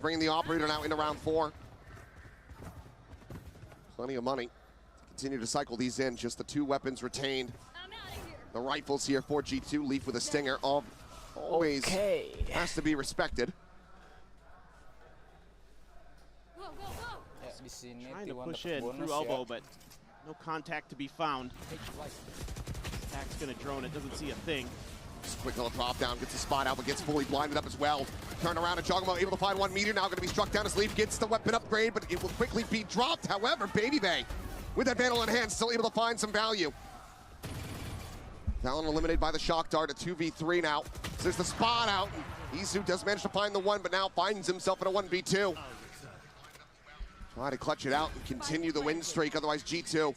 Bringing the operator now into round 4. Plenty of money. Continue to cycle these in. Just the 2 weapons retained. The rifles here for G2. Leaf with a stinger. Always has to be respected. Trying to push in through elbow, but no contact to be found. Attack's gonna drone it. Doesn't see a thing. Just quick little drop down, gets the spot out, but gets fully blinded up as well. Turn around and Jogamo able to find 1 meter, now going to be struck down as Leaf gets the weapon upgrade, but it will quickly be dropped. However, Baby Bay, with that vandal in hand, still able to find some value. Talon eliminated by the shock dart, a 2v3 now. So there's the spot out. Izu does manage to find the 1, but now finds himself in a 1v2. Try to clutch it out and continue the win streak, otherwise G2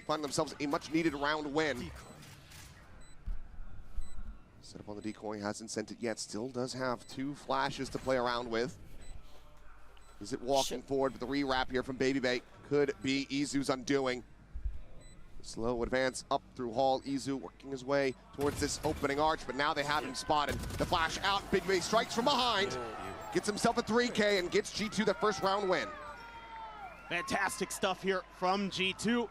find themselves a much needed round win. Set up on the decoy, hasn't sent it yet. Still does have 2 flashes to play around with. Is it walking forward? But the re-wrap here from Baby Bay could be Izu's undoing. Slow advance up through Hall. Izu working his way towards this opening arch, but now they have him spotted. The flash out, Baby Bay strikes from behind. Gets himself a 3K and gets G2 the first round win. Fantastic stuff here from G2.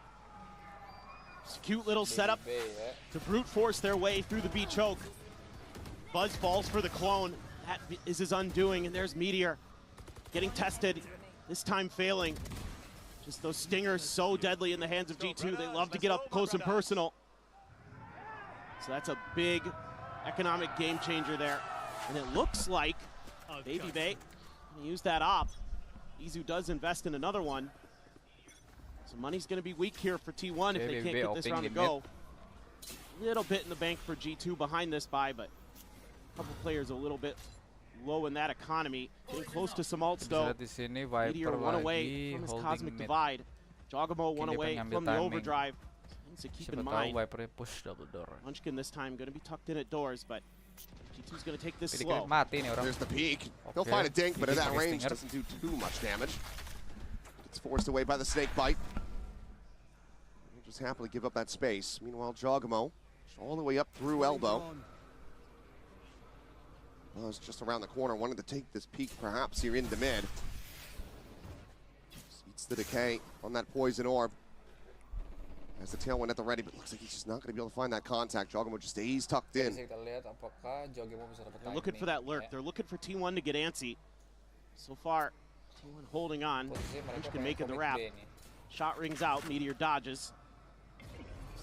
Just a cute little setup to brute force their way through the B choke. Buzz falls for the clone. That is his undoing, and there's Meteor getting tested, this time failing. Just those stingers so deadly in the hands of G2. They love to get up close and personal. So that's a big economic game changer there. And it looks like Baby Bay gonna use that op. Izu does invest in another one. So money's gonna be weak here for T1 if they can't get this round to go. Little bit in the bank for G2 behind this buy, but couple players a little bit low in that economy. Getting close to some ults though. Meteor 1 away from his cosmic divide. Jogamo 1 away from the overdrive. Things to keep in mind. Munchkin this time going to be tucked in at doors, but G2's going to take this slow. There's the peek. He'll find a dink, but at that range doesn't do too much damage. Gets forced away by the snake bite. He'll just happily give up that space. Meanwhile, Jogamo all the way up through elbow. Well, it's just around the corner, wanted to take this peek perhaps here into mid. Eats the decay on that poison orb. Has the tailwind at the ready, but looks like he's just not going to be able to find that contact. Jogamo just stays tucked in. They're looking for that lurk. They're looking for T1 to get antsy. So far, T1 holding on. Munchkin making the wrap. Shot rings out, Meteor dodges.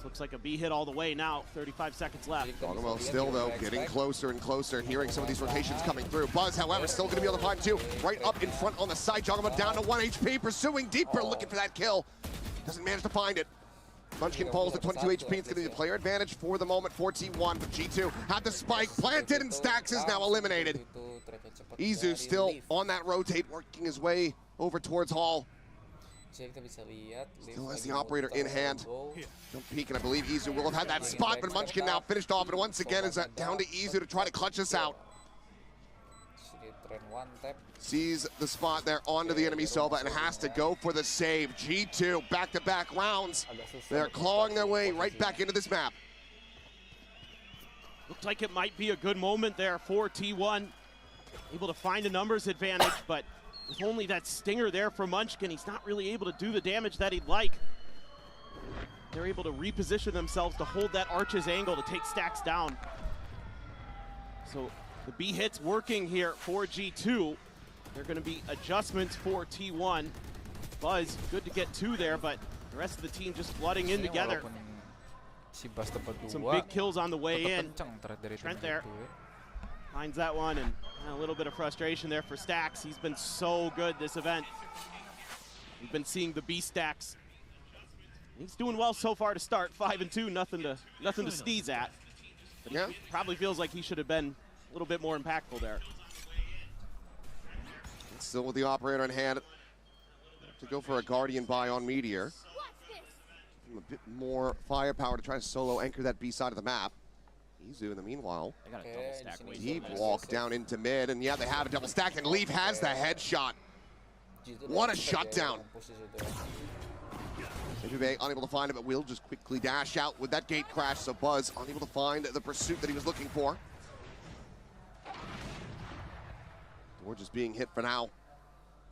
Looks like a B hit all the way now, 35 seconds left. Jogamo still, though, getting closer and closer, hearing some of these rotations coming through. Buzz, however, still going to be able to find 2. Right up in front on the side. Jogamo down to 1 HP, pursuing deeper, looking for that kill. Doesn't manage to find it. Munchkin falls at 22 HP. It's going to be the player advantage for the moment for T1, but G2 had the spike planted, and Stax is now eliminated. Izu still on that rotate, working his way over towards Hall. Still has the operator in hand. Don't peek, and I believe Izu will have had that spot, but Munchkin now finished off, and once again is down to Izu to try to clutch us out. Sees the spot there onto the enemy Sova and has to go for the save. G2 back-to-back rounds. They're clawing their way right back into this map. Looked like it might be a good moment there for T1. Able to find a numbers advantage, but with only that stinger there for Munchkin, he's not really able to do the damage that he'd like. They're able to reposition themselves to hold that Arch's angle to take Stax down. So the B hits working here for G2. They're going to be adjustments for T1. Buzz, good to get 2 there, but the rest of the team just flooding in together. Some big kills on the way in. Trent there finds that one, and a little bit of frustration there for Stax. He's been so good this event. We've been seeing the B Stax. He's doing well so far to start. 5-2, nothing to sneeze at. But yeah, probably feels like he should have been a little bit more impactful there. Still with the operator in hand. Have to go for a Guardian buy on Meteor. Give him a bit more firepower to try to solo anchor that B side of the map. Izu, in the meanwhile, deep walk down into mid, and yeah, they have a double stack, and Leaf has the headshot. What a shutdown. Baby Bay unable to find it, but will just quickly dash out with that gate crash, so Buzz unable to find the pursuit that he was looking for. We're just being hit for now.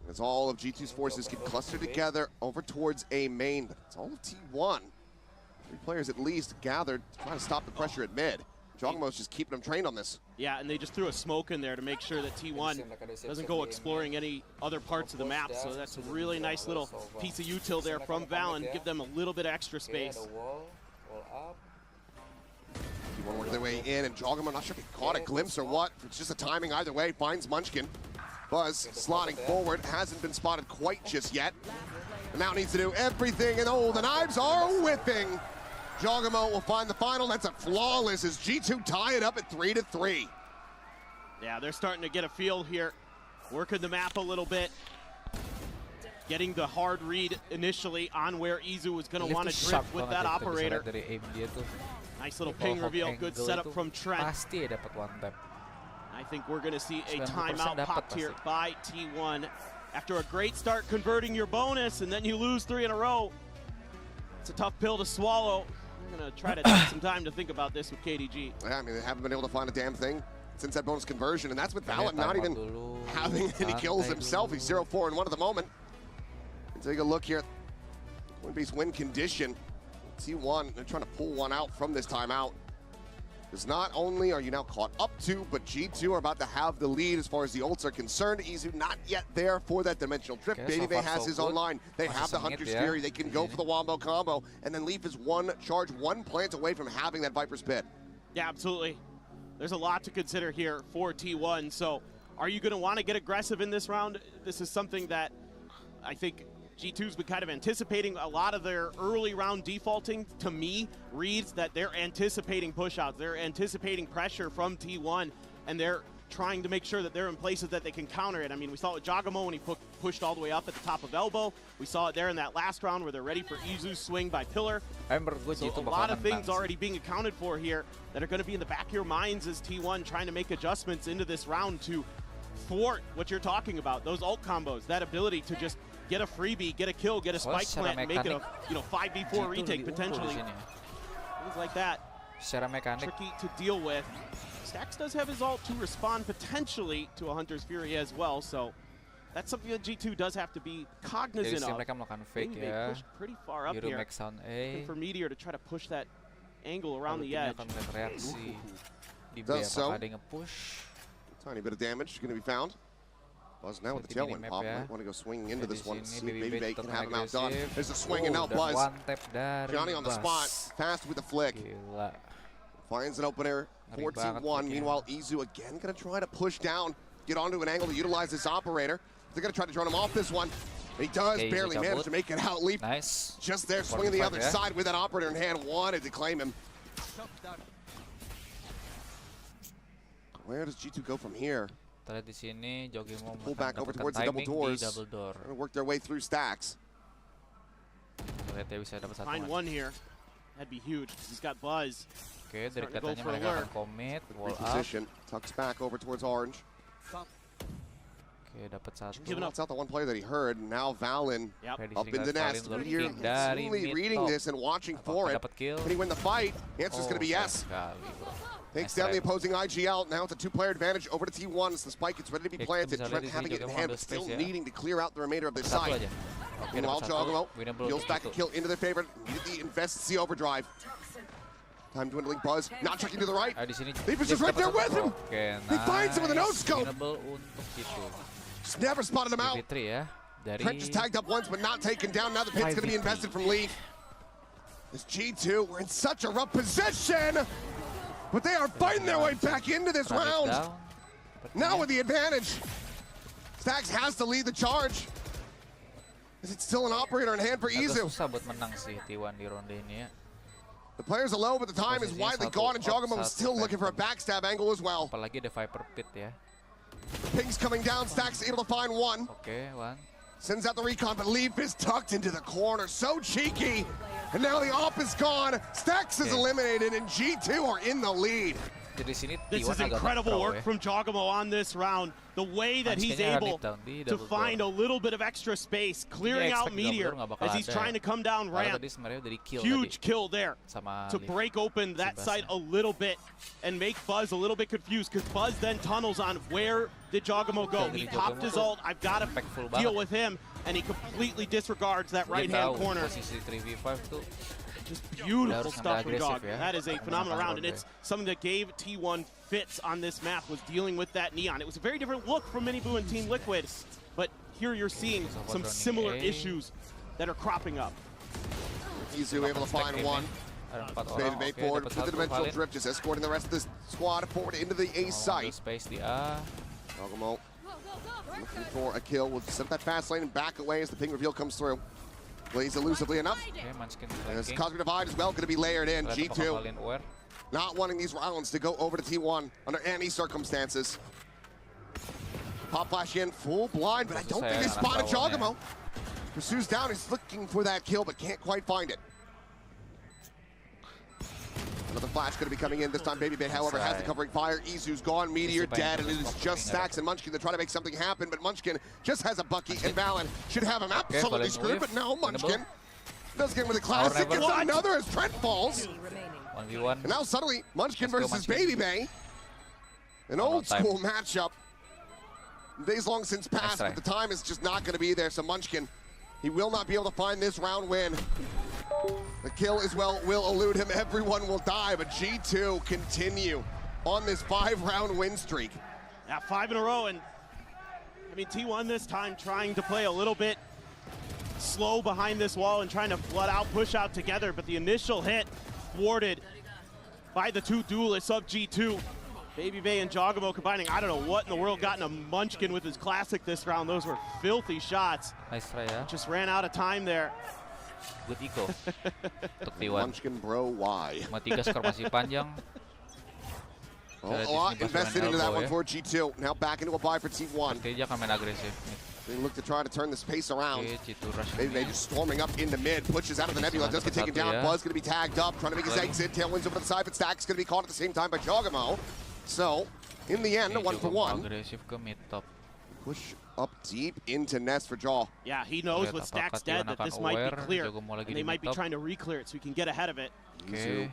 As all of G2's forces get clustered together over towards A main, but it's all of T1. 3 players at least gathered to try to stop the pressure at mid. Jogamo's just keeping them trained on this. Yeah, and they just threw a smoke in there to make sure that T1 doesn't go exploring any other parts of the map. So that's a really nice little piece of util there from Valen. Give them a little bit of extra space. T1 working their way in, and Jogamo, not sure if he caught a glimpse or what. It's just a timing either way. Finds Munchkin. Buzz slotting forward, hasn't been spotted quite just yet. And now needs to do everything, and oh, the knives are whipping. Jogamo will find the final. That's a flawless as G2 tie it up at 3-3. Yeah, they're starting to get a feel here. Working the map a little bit. Getting the hard read initially on where Izu was going to want to drift with that operator. Nice little ping reveal. Good setup from Trent. Pasti dapat one tap. I think we're going to see a timeout popped here by T1. After a great start converting your bonus, and then you lose 3 in a row. It's a tough pill to swallow. I'm going to try to take some time to think about this with KDG. Yeah, I mean, they haven't been able to find a damn thing since that bonus conversion, and that's with Valen not even having any kills himself. He's 0-4-1 at the moment. And take a look here. Coinbase win condition. T1, they're trying to pull one out from this timeout. Because not only are you now caught up to, but G2 are about to have the lead as far as the ults are concerned. Izu not yet there for that dimensional drift. Okay, Baby so has his own line. They have the Hunter's Fury. They can go for the Wombo combo. And then Leaf is one charge, 1 plant away from having that Viper's Pit. Yeah, absolutely. There's a lot to consider here for T1. So are you going to want to get aggressive in this round? This is something that I think G2's been kind of anticipating. A lot of their early round defaulting, to me, reads that they're anticipating pushouts. They're anticipating pressure from T1, and they're trying to make sure that they're in places that they can counter it. I mean, we saw it with Jogamo when he pushed all the way up at the top of elbow. We saw it there in that last round where they're ready for Izu's swing by Pillar. So a lot of things already being accounted for here that are going to be in the back of your minds as T1 trying to make adjustments into this round to thwart what you're talking about. Those ult combos, that ability to just get a freebie, get a kill, get a spike plant, and make it a 5v4 retake potentially. Things like that. Tricky to deal with. Stax does have his ult to respond potentially to a Hunter's Fury as well, so that's something that G2 does have to be cognizant of. They push pretty far up here. Looking for Meteor to try to push that angle around the edge. Does so. Tiny bit of damage going to be found. Buzz now with the tailwind pop. Might want to go swinging into this one. See if Baby Bay can have him outdone. There's a swing, and now Buzz. Johnny on the spot. Fast with the flick. Finds an opener. 14-1. Meanwhile, Izu again going to try to push down. Get onto an angle to utilize this operator. They're going to try to drone him off this one. He does barely manage to make it out. Leap just there, swinging the other side with that operator in hand. Wanted to claim him. Where does G2 go from here? Pull back over towards the double doors. Trying to work their way through stacks. Find one here. That'd be huge because he's got Buzz. Okay, dari katanya mereka akan commit, wall up. Reposition, tucks back over towards orange. Okay, dapat satu. That's out the one player that he heard. Now Valen up in the nest. Here, really reading this and watching for it. Can he win the fight? The answer's going to be yes. Takes down the opposing IGL. Now it's a 2-player advantage over to T1 as the spike gets ready to be planted. Trent having it in hand, but still needing to clear out the remainder of this side. Meanwhile, Jogamo deals back a kill into their favorite. Immediately invests the overdrive. Time dwindling. Buzz not checking to the right. Leaf is just right there with him. He finds him with a no-scope. Just never spotted him out. Trent just tagged up once, but not taken down. Now the pit's going to be invested from Leaf. This G2, we're in such a rough position. But they are fighting their way back into this round. Now with the advantage. Stax has to lead the charge. Is it still an operator in hand for Izu? The players are low, but the time is widely gone, and Jogamo is still looking for a backstab angle as well. The ping's coming down. Stax able to find one. Sends out the recon, but Leaf is tucked into the corner. So cheeky. And now the op is gone. Stax is eliminated, and G2 are in the lead. Jadi sini This T1 is agak incredible nge-throw work ya. from Jogamo on this round. The way that he's Munchkin-nya able down di to double find a door. little bit of extra space, clearing Dia out expect Meteor double door nggak bakal as he's ada trying ya. to come down Padahal ramp. tadi sebenarnya udah di-kill Huge tadi kill there sama to Leaf. break open that Si site Bassnya. a little bit and make Buzz a little bit confused, because Buzz then tunnels on where did Jogamo go. He Dari popped Jogamo his tuh ult, I've got to impactful deal banget. with him, and he completely disregards that Dia right-hand tahu corner. posisi 3v5 tuh. Just beautiful harus stuff from agresif Jog. ya. That is a phenomenal round, and Round it's something that gave T1 fits on this map, was dealing with that Neon. It was a very different look from Miniboo and Team Liquid, but here you're seeing some similar issues that are cropping up. Izu able to find one. Ada 4 orang. Baby Bay Oke, forward dapat with the satu dimensional Valin. drift, just escorting the rest of the squad forward into the A Mau ambil site. space di A. Jogamo looking for a kill. Will set that fast lane and back away as the ping reveal comes through. Plays elusively enough. Oke, Munchkin As flanking. Cosmic Divide as well going to be layered in. Lihat apakah G2 Valin aware. not wanting these rounds to go over to T1 under any circumstances. Pop flash in, full blind, but I don't think they spotted Jogamo. Pursues down, he's looking for that kill, but can't quite find it. Another flash going to be coming in. This time Baby Bay, however, has the covering fire. Izu's gone, Meteor dead, and it is just Stacks and Munchkin to try to make something happen, but Munchkin just has a Bucky, and Valen should have him absolutely Valen screwed, but whiff. no, Munchkin Winnable. does get with a classic, never. gets another as Trent falls. 1v1. And now suddenly, Munchkin Let's go, versus Munchkin. Baby Bay. An no old time. school matchup. Days long since passed, try. but the time is just not going to be there. So Munchkin, he will not be able to find this round win. The kill as well will elude him. Everyone will die, but G2 continue on this 5-round win streak. Yeah, 5 in a row, and I mean, T1 this time trying to play a little bit slow behind this wall and trying to flood out, push out together, but the initial hit thwarted by the two duelists of G2. Baby Bay and Jogamo combining. I don't know what in the world got in a Munchkin with his classic this round. Those were filthy shots. Nice try ya. Just ran out of time there. Good eco. Untuk T1. Munchkin bro, why? Cuma 3 skor masih panjang. Well, a lot invested into that one for G2. Now back into a buy for T1. Oke, dia akan main agresif. They look to try to turn this pace around. Oke, G2 rush Baby Bay ini. just storming up into mid, pushes out of the nebula, does get taken down. Buzz going to be tagged up, trying to make his exit. Tailwinds over the side, but Stack's going to be caught at the same time by Jogamo. So, in the end, a Oke, 1-for-1. agresif ke mid top. Push up deep into Nest for Jaw. Yeah, he knows with Stacks dead that this might be clear, and they might be trying to re-clear it so he can get ahead of it. Izu Oke.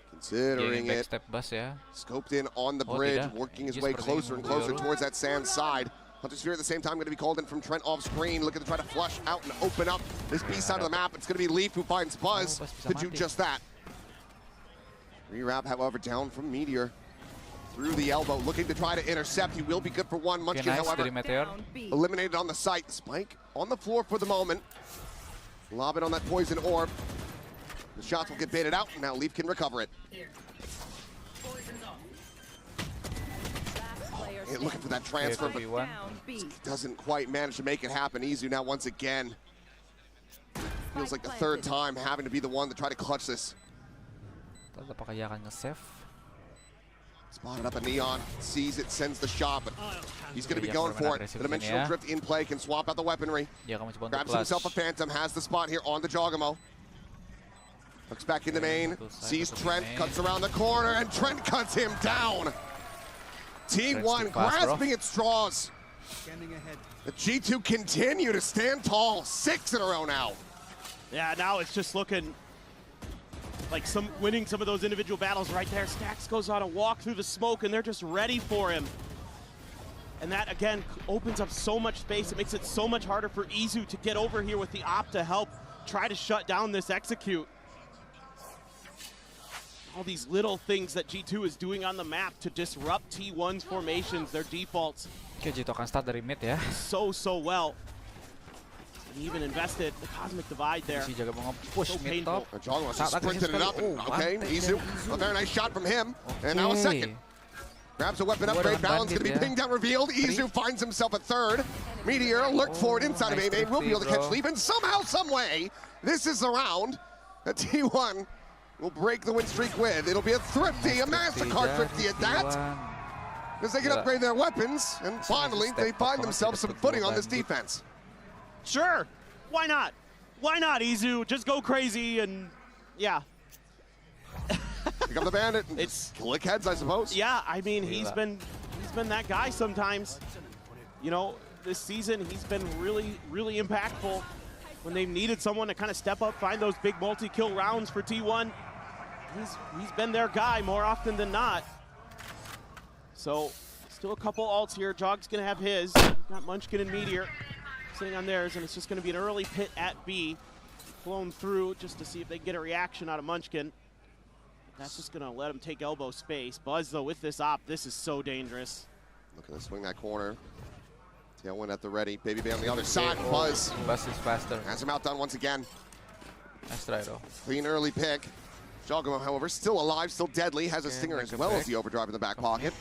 considering Dia it. backstep bus ya. Scoped in on the Oh, bridge, tidak. working his Dia way sepertinya closer and closer mundur. towards that sand side. Hunter Sphere at the same time going to be called in from Trent off screen, looking to try to flush out and open up this B side of the map. It's going to be Leaf who finds Buzz Buzz bisa to do mati. just that. Rewrap, however, down from Meteor. Through the elbow, looking to try to intercept. He will be good for one. Oke, Munchkin, nice however, dari Meteor. eliminated on the site. Spike on the floor for the moment. Lob it on that poison orb. The shots will get baited out. Now Leaf can recover it. Yeah, looking for that transfer, but 2v1. doesn't quite manage to make it happen. Izu now once again. Feels like the third time having to be the one to try to clutch this. Tetap apakah dia akan nge-save? Spotted up a Neon, sees it, sends the shot, but he's going to be Yeah, going for it. aggressive The dimensional ya. drift in play can swap out the weaponry. Dia akan mencoba untuk Grabs clutch. himself a Phantom, has the spot here on the Jogamo. Looks back into main, satu side, sees satu Trent, main. cuts around the corner, and Trent cuts him down. T1 too fast, bro. grasping at straws. The G2 continue to stand tall, 6 in a row now. Yeah, now it's just looking like winning some of those individual battles right there. Stacks goes on a walk through the smoke, and they're just ready for him. And that, again, opens up so much space. It makes it so much harder for Izu to get over here with the op to help try to shut down this execute. All these little things that G2 is doing on the map to disrupt T1's formations, their defaults, Oke, G2 akan start dari mid ya. so well. And he even invested the Cosmic Divide there. Si jaga mau nge-push So mid painful. top. Jogamo Sangat sprinted it agresif up. sekali. And, okay, one Izu, tap. a very nice shot from him. And now a Oke. second. Grabs a weapon Dua upgrade, dengan balance bandit going to be ya. pinged down, revealed. Izu finds himself a third. Meteor lurked forward inside of nice A-Main, will be able to catch bro. Leaf, and somehow, some way, this is the round that T1 will break the win streak with. It'll be a thrifty, a MasterCard thrifty at that, because they can Gila. upgrade their weapons, and finally, step they up find banget themselves some dapat footing dua on this bandit. defense. Sure, why not? Why not, Izu? Just go crazy and, yeah. Pick up the bandit. And It's lick heads, I suppose. Yeah, I mean, he's been that guy sometimes. You know, this season he's been really, really impactful when they've needed someone to kind of step up, find those big multi-kill rounds for T1. He's been their guy more often than not. So still a couple ults here. Jog's gonna have his. Got Munchkin and Meteor sitting on theirs, and it's just gonna be an early pit at B. Flown through just to see if they can get a reaction out of Munchkin. That's just gonna let him take elbow space. Buzz though with this op, this is so dangerous. Looking to swing that corner. Tailwind at the ready. Baby Bay on the other side. Buzz Buzz is faster. has him outdone once again. Nice try though. Clean early pick. Jogamo, however, still alive, still deadly. Has a stinger as well as the overdrive in the back pocket.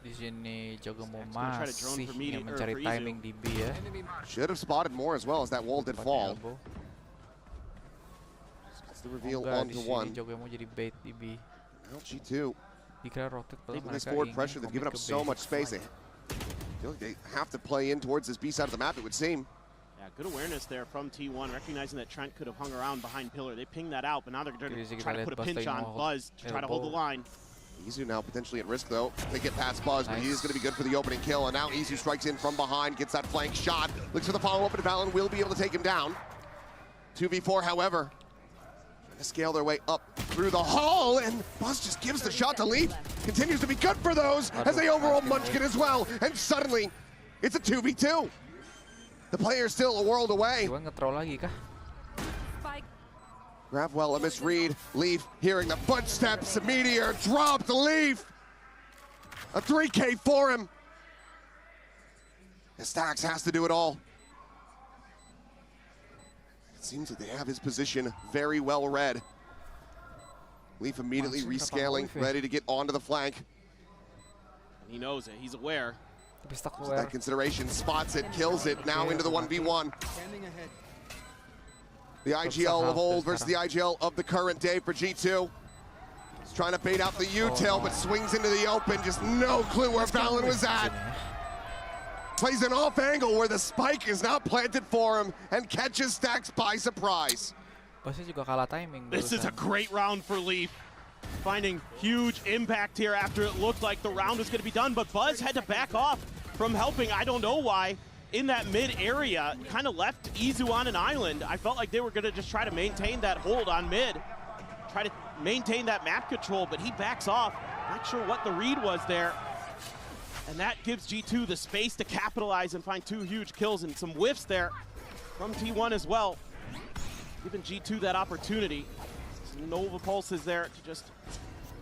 Di sini Jogamo gonna try to drone masih for Meteor, yang mencari for Izu. timing di B ya. Should have spotted more as well as that wall did Dapat fall. elbow. It's the reveal Enggak, on di to sini one. Jogamo jadi bait di B. Now G2. Dikira rotate padahal With this mereka forward ingin pressure, they've given commit up ke so B. much space. They feel like they have to play in towards this B side of the map, it would seem. Yeah, good awareness there from T1, recognizing that Trent could have hung around behind Pillar. They pinged that out, but now they're going Jadi to kita try to lihat put a Buzz pinch tadi on mau Buzz to try to hold the elbow. line. Izu now potentially at risk though. They get past Buzz, but Nice. he's going to be good for the opening kill. And now Izu strikes in from behind, gets that flank shot, looks for the follow-up, and Valen will be able to take him down. 2v4, however, trying to scale their way up through the hall, and Buzz just gives the shot to Leaf. Continues to be good for those as they overall Munchkin as well. And suddenly, it's a 2v2. The player's still a world away. Iwan nge-throw lagi kah? Grab well, a misread. Leaf hearing the footsteps. Meteor dropped Leaf. A 3K for him. And Stax has to do it all. It seems like they have his position very well read. Leaf immediately rescaling, ready to get onto the flank. And he knows it. He's aware. Tapi stuck So that consideration spots it, kills it. Now into the 1v1. The IGL of old versus the IGL of the current day for G2. He's trying to bait out the U-tail, but swings into the open. Just no clue where Valen was at. Plays an off angle where the spike is not planted for him and catches Stax by surprise. Buzznya juga kalah timing. This is a great round for Leaf. Finding huge impact here after it looked like the round was going to be done, but Buzz had to back off from helping. I don't know why. In that mid area, kind of left Izu on an island. I felt like they were going to just try to maintain that hold on mid, try to maintain that map control, but he backs off. Not sure what the read was there. And that gives G2 the space to capitalize and find two huge kills and some whiffs there from T1 as well. Giving G2 that opportunity. Some Nova pulses there to just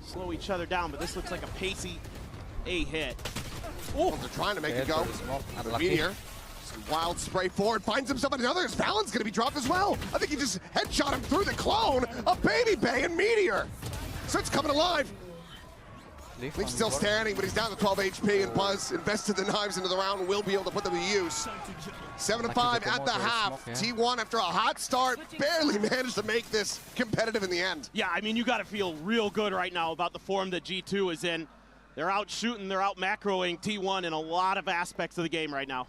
slow each other down, but this looks like a pacey A hit. Oh, they're trying to make it go. The Meteor, some wild spray forward, finds himself another. His Valen's gonna be dropped as well. I think he just headshot him through the clone of Baby Bay and Meteor. So it's coming alive. Leaf's still standing, but he's down to 12 HP, and Buzz invested the knives into the round and will be able to put them to use. 7-5 at the half. T1, after a hot start, barely managed to make this competitive in the end. Yeah, I mean, you got to feel real good right now about the form that G2 is in. They're out shooting, they're out macroing T1 in a lot of aspects of the game right now.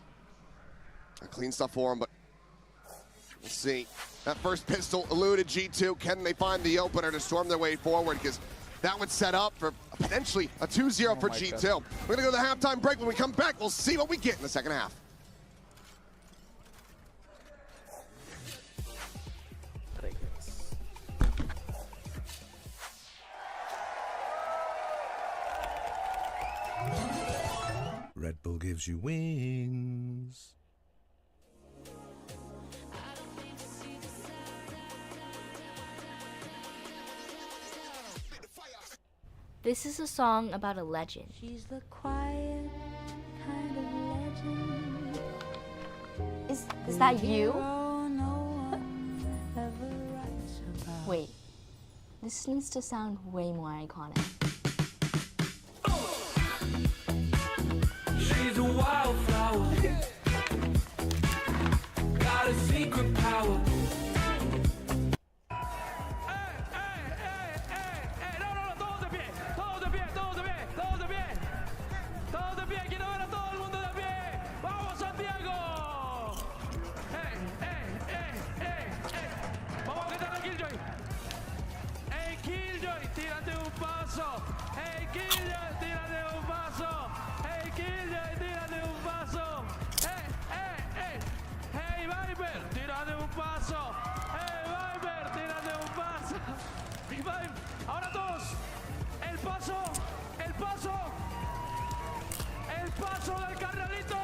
Clean stuff for him, but we'll see. That first pistol eluded G2. Can they find the opener to storm their way forward? Because that would set up for potentially a 2-0 for G2. God. We're gonna go to the halftime break. When we come back, we'll see what we get in the second half. Red Bull gives you wings. This is a song about a legend. She's the quiet kind of legend. Is that you? No one ever writes about. Wait, this seems to sound way more iconic. She's a wildflower. Got a secret power. Ahora todos. El paso. El paso. El paso del carnalito.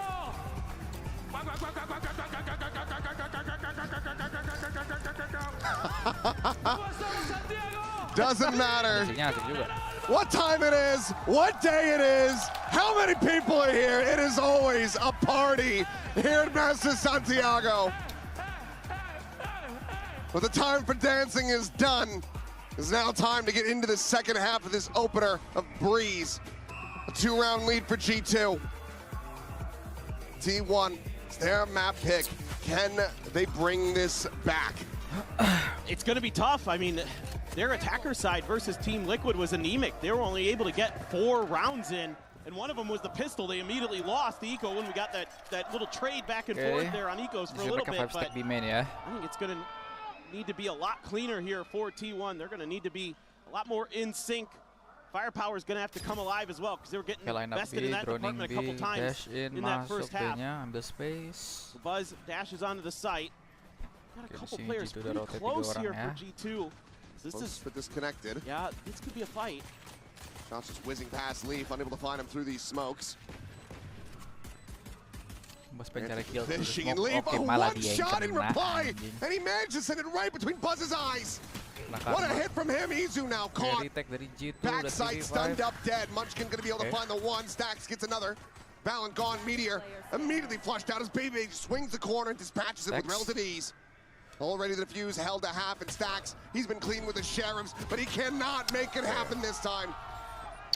¿Cómo estamos, Santiago? Doesn't matter Asik juga. what time it is, what day it is, how many people are here. It is always a party here at Master Santiago. But the time for dancing is done. It's now time to get into the second half of this opener of Breeze. A 2-round lead for G2. T1, it's their map pick. Can they bring this back? It's going to be tough. I mean, their attacker side versus Team Liquid was anemic. They were only able to get 4 rounds in, and one of them was the pistol. They immediately lost the eco when we got that little trade back and forth there on ecos for a little bit. But B main ya. I think it's going to need to be a lot cleaner here for T1. They're going to need to be a lot more in sync. Firepower is going to have to come alive as well because they were getting invested in that department a couple times in that first half. Ambil space. Buzz dashes onto the site. Got a couple players pretty close here for G2. This is disconnected. Yeah, this could be a fight. Shots just whizzing past Leaf, unable to find him through these smokes. Fishing and Leaf, a one shot in reply, and he managed to send it right between Buzz's eyes. What a hit from him. Izu now caught. Backside stunned up dead. Munchkin gonna be able to find the one. Stax gets another. Valen gone. Meteor immediately flushed out as Baby swings the corner and dispatches it with relative ease. Already the defuse held to half, and Stax, he's been clean with the Sheriffs, but he cannot make it happen this time.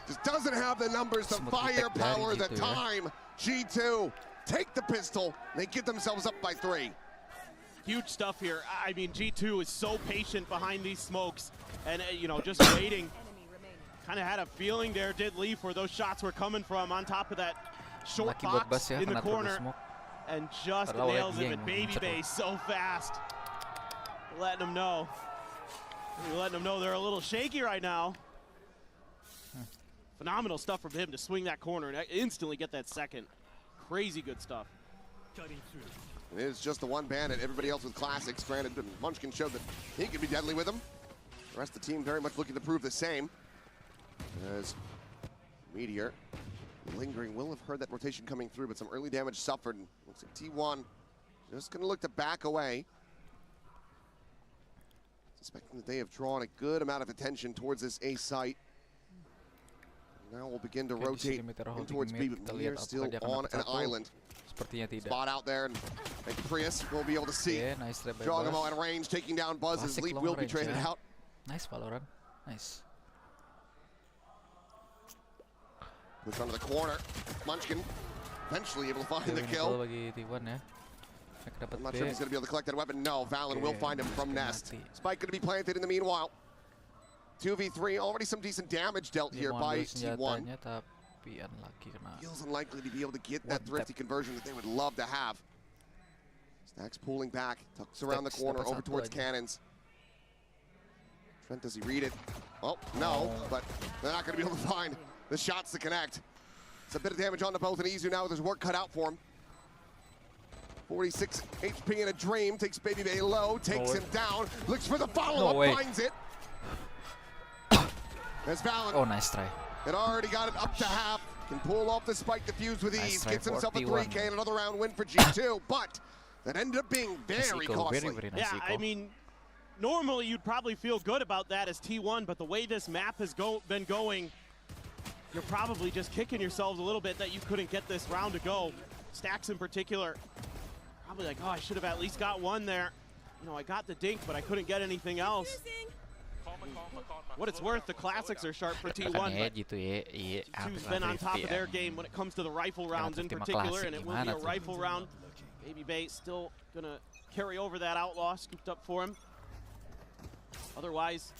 Just doesn't have the numbers, the firepower, the time. G2 take the pistol. They get themselves up by 3. Huge stuff here. I mean, G2 is so patient behind these smokes and, you know, just waiting. Kind of had a feeling there, did Leaf, where those shots were coming from on top of that short box in the corner. And just nails it with Baby Base so fast. Letting them know. You're letting them know they're a little shaky right now. Phenomenal stuff from him to swing that corner and instantly get that second. Crazy good stuff. It is just the one bandit, everybody else with classics. Granted, Munchkin showed that he could be deadly with them. The rest of the team very much looking to prove the same. As Meteor lingering, will have heard that rotation coming through, but some early damage suffered. Looks like T1 just gonna look to back away. Suspecting that they have drawn a good amount of attention towards this A site. Now we'll begin to rotate in towards B, but we are still on an island. Spot out there, and Prius will be able to see. Jogamo at range, taking down Buzz as Leaf will be traded out. Nice Valorant, nice. Push onto the corner. Munchkin eventually able to find the kill. I'm not sure if he's going to be able to collect that weapon. No, Valen will find him from Nest. Spike going to be planted in the meanwhile. 2v3, already some decent damage dealt here by T1. Feels unlikely to be able to get that thrifty conversion that they would love to have. Stax pulling back, tucks around the corner over towards cannons. Trent, does he read it? Oh, no, but they're not going to be able to find the shots to connect. It's a bit of damage onto both, and Izu now with his work cut out for him. 46 HP in a dream, takes Baby Bay low, takes him down, looks for the follow-up, finds it. There's Valen. Oh, nice try. It already got it up to half. Can pull off the spike defuse with ease. Gets himself a 3K and another round win for G2. But that ended up being very costly. Very nice yeah, I mean, normally you'd probably feel good about that as T1, but the way this map has been going, you're probably just kicking yourselves a little bit that you couldn't get this round to go. Stax in particular, probably like, oh, I should have at least got one there. You know, I got the dink, but I couldn't get anything else. What it's worth, the classics are sharp for T1, but G2's been on top of their game when it comes to the rifle rounds in particular, and it will be a rifle round. Baby Bay still gonna carry over that outlaw, scooped up for him. Otherwise,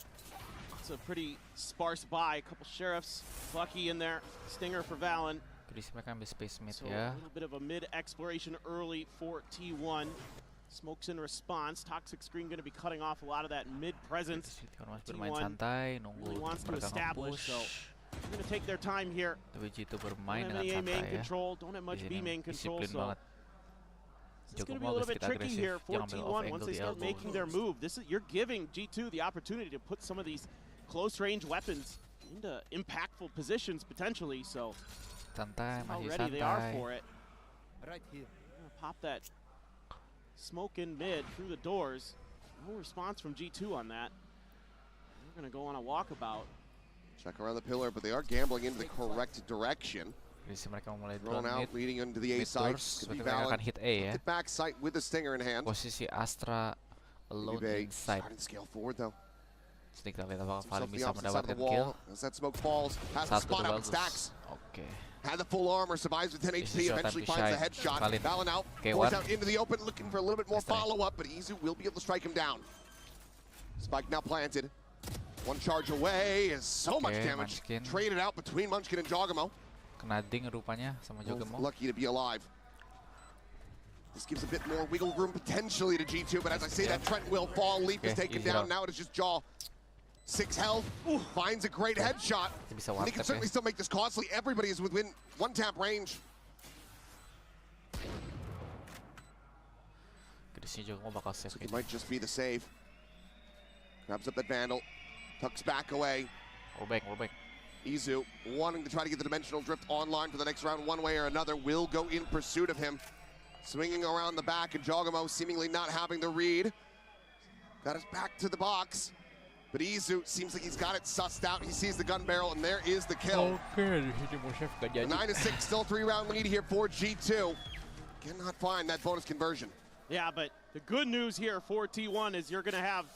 it's a pretty sparse buy. A couple Sheriffs, Bucky in there, Stinger for Valen. So a little bit of a mid-exploration early for T1. Smokes in response. Toxic Screen going to be cutting off a lot of that mid-presence. T1 really wants to establish, so they're going to take their time here. Don't have any A main control, don't have much B main control, so it's going to be a little bit tricky here for T1 once they start making their move. You're giving G2 the opportunity to put some of these close-range weapons into impactful positions potentially, so Santai, how masih ready they are santai. for it. Right here. Pop that smoke in mid through the doors. No response from G2 on that. We're going to go on a walkabout. Check around the pillar, but they are gambling into the correct direction. Jadi mereka mau mulai Thrown drone out, mid. leading into the A Mid side. doors, Could be seperti mereka akan valid. hit A ya. Hit back sight with the stinger in hand. Posisi Astra alone Maybe inside. starting to scale forward though. Jadi kita lihat apakah Himself Valen the bisa opposite side of the mendapatkan kill. wall. As that smoke falls, has the Satu spot out bagus. and stacks. Oke. Had the full armor, survives with 10 This is HP, your time eventually to finds the shine. headshot. Valen. Valen out, Okay, pours one. out into the open, looking for a little bit more Nice try. follow-up, but Izu will be able to strike him down. Spike now planted. One charge away is so much Okay, damage. Munchkin. Traded out between Munchkin and Jogamo. Kena ding rupanya sama Both Jogamo. lucky to be alive. This gives a bit more wiggle room potentially to G2, but as I say, that Trent will fall. Leap is Okay, taken easy down. round. Now it is just Jaw. 6 health. Finds a great headshot. Dia bisa And one he can tap certainly ya. still make this costly. Everybody is within one tap range. Di Jogamo bakal save So it gitu. might just be the save. Grabs up that Vandal. Tucks back away. Roll back, roll back. Izu wanting to try to get the dimensional drift online for the next round one way or another. Will go in pursuit of him. Swinging around the back, and Jogamo seemingly not having the read. Got his back to the box. But Izu seems like he's got it sussed out. He sees the gun barrel, and there is the kill. Oke, di sini mau save gak A jadi. 9-6, still 3-round lead here for G2. Cannot find that bonus conversion. Yeah, but the good news here for T1 is you're going to have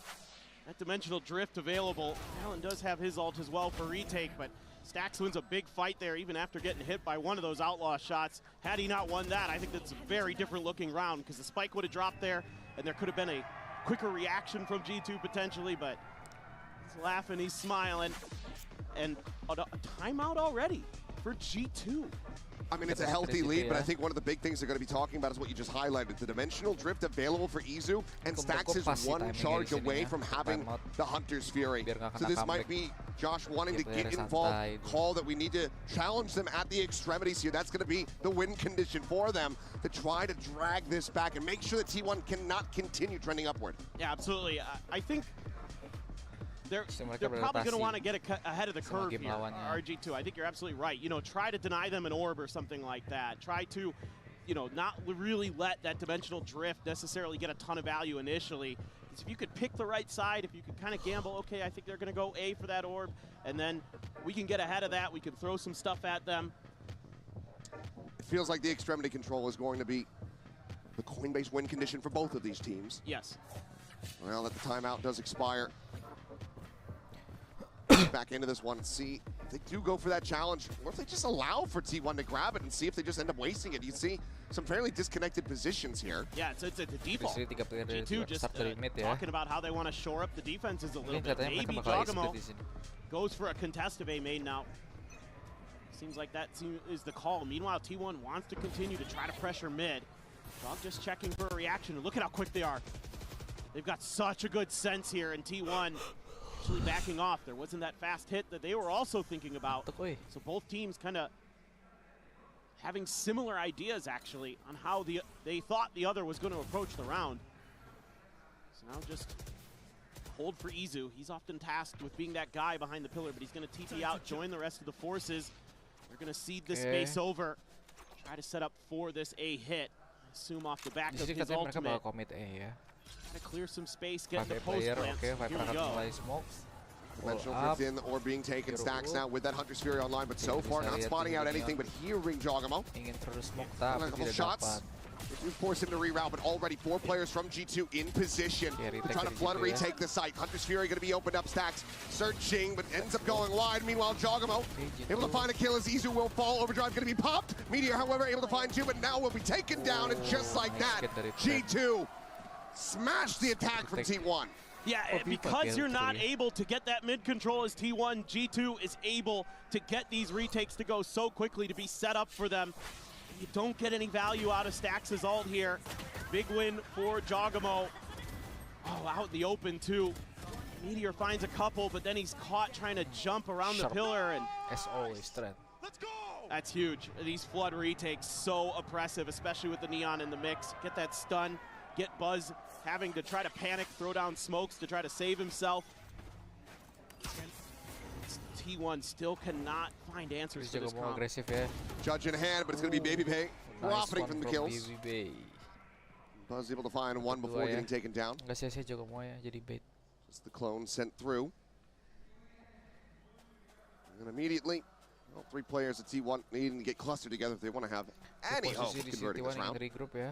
that dimensional drift available. Allen does have his ult as well for retake, but Stax wins a big fight there even after getting hit by one of those outlaw shots. Had he not won that, I think that's a very different looking round because the spike would have dropped there and there could have been a quicker reaction from G2 potentially, but he's laughing, he's smiling. And a timeout already for G2. I mean, it's a healthy lead, but I think one of the big things they're going to be talking about is what you just highlighted. The dimensional drift available for Izu, and Stax is one charge away from having the Hunter's Fury. So this might be Josh wanting to get involved, call that we need to challenge them at the extremities here. That's going to be the win condition for them to try to drag this back and make sure that T1 cannot continue trending upward. Yeah, absolutely. I think they're probably going to want to get ahead of the curve here, RG2. I think you're absolutely right. You know, try to deny them an orb or something like that. Try to, you know, not really let that dimensional drift necessarily get a ton of value initially. Because if you could pick the right side, if you could kind of gamble, okay, I think they're going to go A for that orb, and then we can get ahead of that. We can throw some stuff at them. It feels like the extremity control is going to be the Coinbase win condition for both of these teams. Yes. Well, that the timeout does expire. Back into this one and see if they do go for that challenge, or if they just allow for T1 to grab it and see if they just end up wasting it. You see some fairly disconnected positions here. Yeah, it's a default. Di sini 3 player dari G2 just start dari mid ya. talking about how they want to shore up the defenses a little Mungkin bit. katanya mereka Maybe bakal Jogamo split di sini. goes for a contestive A main now. Seems like that is the call. Meanwhile, T1 wants to continue to try to pressure mid. Dog just checking for a reaction, and look at how quick they are. They've got such a good sense here, and T1 actually backing off. There wasn't that fast hit that they were also thinking about. So both teams kind of having similar ideas, actually, on how they thought the other was going to approach the round. So now just hold for Izu. He's often tasked with being that guy behind the pillar, but he's going to TP out, join the rest of the forces. They're going to seed this space over, try to set up for this A hit. Assume off the back Di of sini his katanya mereka ultimate. bakal commit A ya. Try to clear some space, get in the 5 post player, plants. oke, Viper Here we akan go. mulai smoke. Dimensional Pull drift in or being taken. Hero Stacks up. now with that Hunter's Fury online, but so far not spotting out anything, but hearing Jogamo. Ingin terus smoke And a tapi couple tidak shots. dapat. They do force him to reroute, but already 4 players from G2 in position Yeah, to retake try to dari flood G2 ya. retake the site. Hunter's Fury going to be opened up. Stacks searching, but ends up going wide. Meanwhile, Jogamo able to find a kill as Izu will fall. Overdrive going to be popped. Meteor, however, able to find 2, but now will be taken down, and just like nice that, hit dari Trent. G2 smashed the attack from T1. Yeah, because you're not able to get that mid control as T1, G2 is able to get these retakes to go so quickly to be set up for them. You don't get any value out of Stax' ult here. Big win for Jogamo. Oh, out in the open too. Meteor finds a couple, but then he's caught trying to jump around the pillar, and As always, Trent. that's huge. These flood retakes, so oppressive, especially with the Neon in the mix. Get that stun, get Buzz having to try to panic, throw down smokes to try to save himself. T1 still cannot find answers Terus to this juga mau comp. agresif ya. Judge in hand, but it's going to be Baby Bay profiting from the kills. Baby Bay. Buzz able to find one before Kedua ya. getting taken down. Nggak sia-sia juga mau ya jadi bait. Just the clone sent through. And immediately, well, 3 players at T1 needing to get clustered together if they want to have any hope Posisi of di converting T1 this yang round. regroup ya.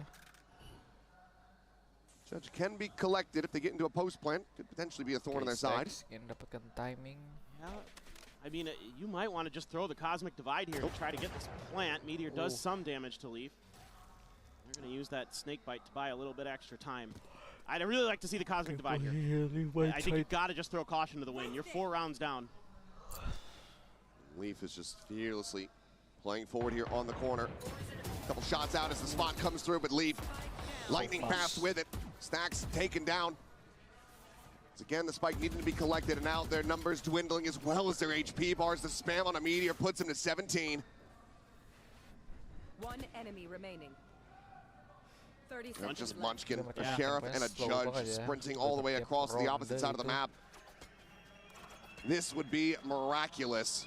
Judge can be collected if they get into a post plant. Could potentially be a thorn on their side. Ingin dapatkan timing. Yeah, I mean, you might want to just throw the Cosmic Divide here to try to get this plant. Meteor does some damage to Leaf. They're going to use that Snake Bite to buy a little bit extra time. I'd really like to see the Cosmic Divide here. I think you've got to just throw caution to the wind. You're 4 rounds down. Leaf is just fearlessly playing forward here on the corner. Couple shots out as the spot comes through, but Leaf lightning fast with it. Stacks taken down. It's again the spike needing to be collected, and now their numbers dwindling as well as their HP bars. The spam on a Meteor puts him to 17. One enemy remaining. 30 Not seconds just left. Munchkin, a Yeah. sheriff and a Slow judge banget ya. sprinting all the way Tetap across tiap the round opposite side of the itu. map. This would be miraculous.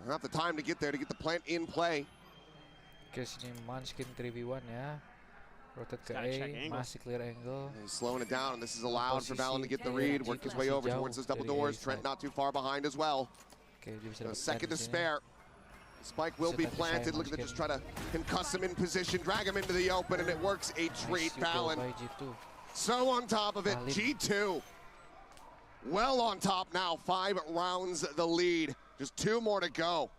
Not the time to get there to get the plant in play. Oke, sini Munchkin 3v1 ya. Rotate ke Gotta check A, angle. masih clear angle. He's slowing it down, and this is allowed for Valen to get the Posisi read, work his way masih over jauh towards those double dari doors. A Trent side. not too far behind as well. Oke, dia bisa A dapat second to di sini. spare. Spike will be Bisa planted. tadi Look at saya that, just try to concuss him in position, drag him into the open, and it works a treat. Nice kill Valen by G2. so on top of it. Valen. G2 well on top now. 5 rounds the lead. Just 2 more to go.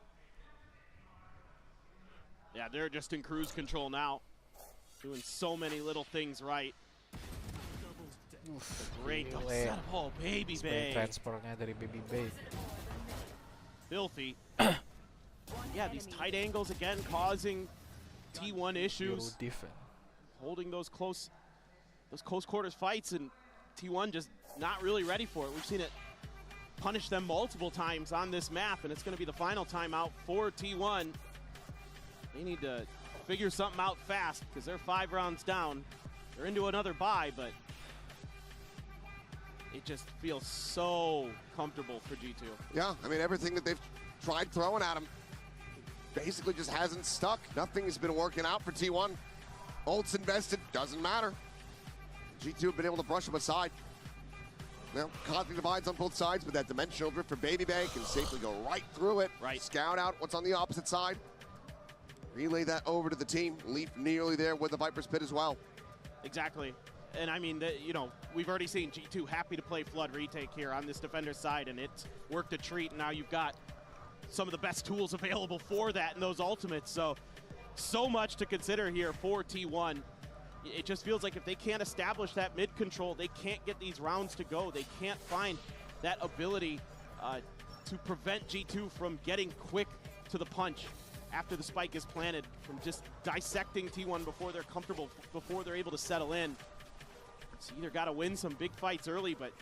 Yeah, they're just in cruise control now. Doing so many little things right. Great gile. setup. Oh, Baby Spray Bay. transfernya dari Baby Bay. Filthy. Yeah, these tight angles again causing T1 Euro issues. defense. Holding those close quarters fights, and T1 just not really ready for it. We've seen it punish them multiple times on this map, and it's going to be the final timeout for T1. They need to figure something out fast because they're 5 rounds down. They're into another bye, but it just feels so comfortable for G2. Yeah, I mean, everything that they've tried throwing at him basically just hasn't stuck. Nothing's been working out for T1. Ults invested, doesn't matter. G2 have been able to brush them aside. Now, Cosmic Divides on both sides, but that dimensional drift for Baby Bay can safely go right through it. Right. Scout out what's on the opposite side. Relay that over to the team. Leaf nearly there with the Viper's Pit as well. Exactly. And I mean, you know, we've already seen G2 happy to play Flood retake here on this defender's side, and it's worked a treat. And now you've got some of the best tools available for that in those ultimates. So much to consider here for T1. It just feels like if they can't establish that mid control, they can't get these rounds to go. They can't find that ability to prevent G2 from getting quick to the punch after the spike is planted, from just dissecting T1 before they're comfortable, before they're able to settle in. It's either got to win some big fights early, but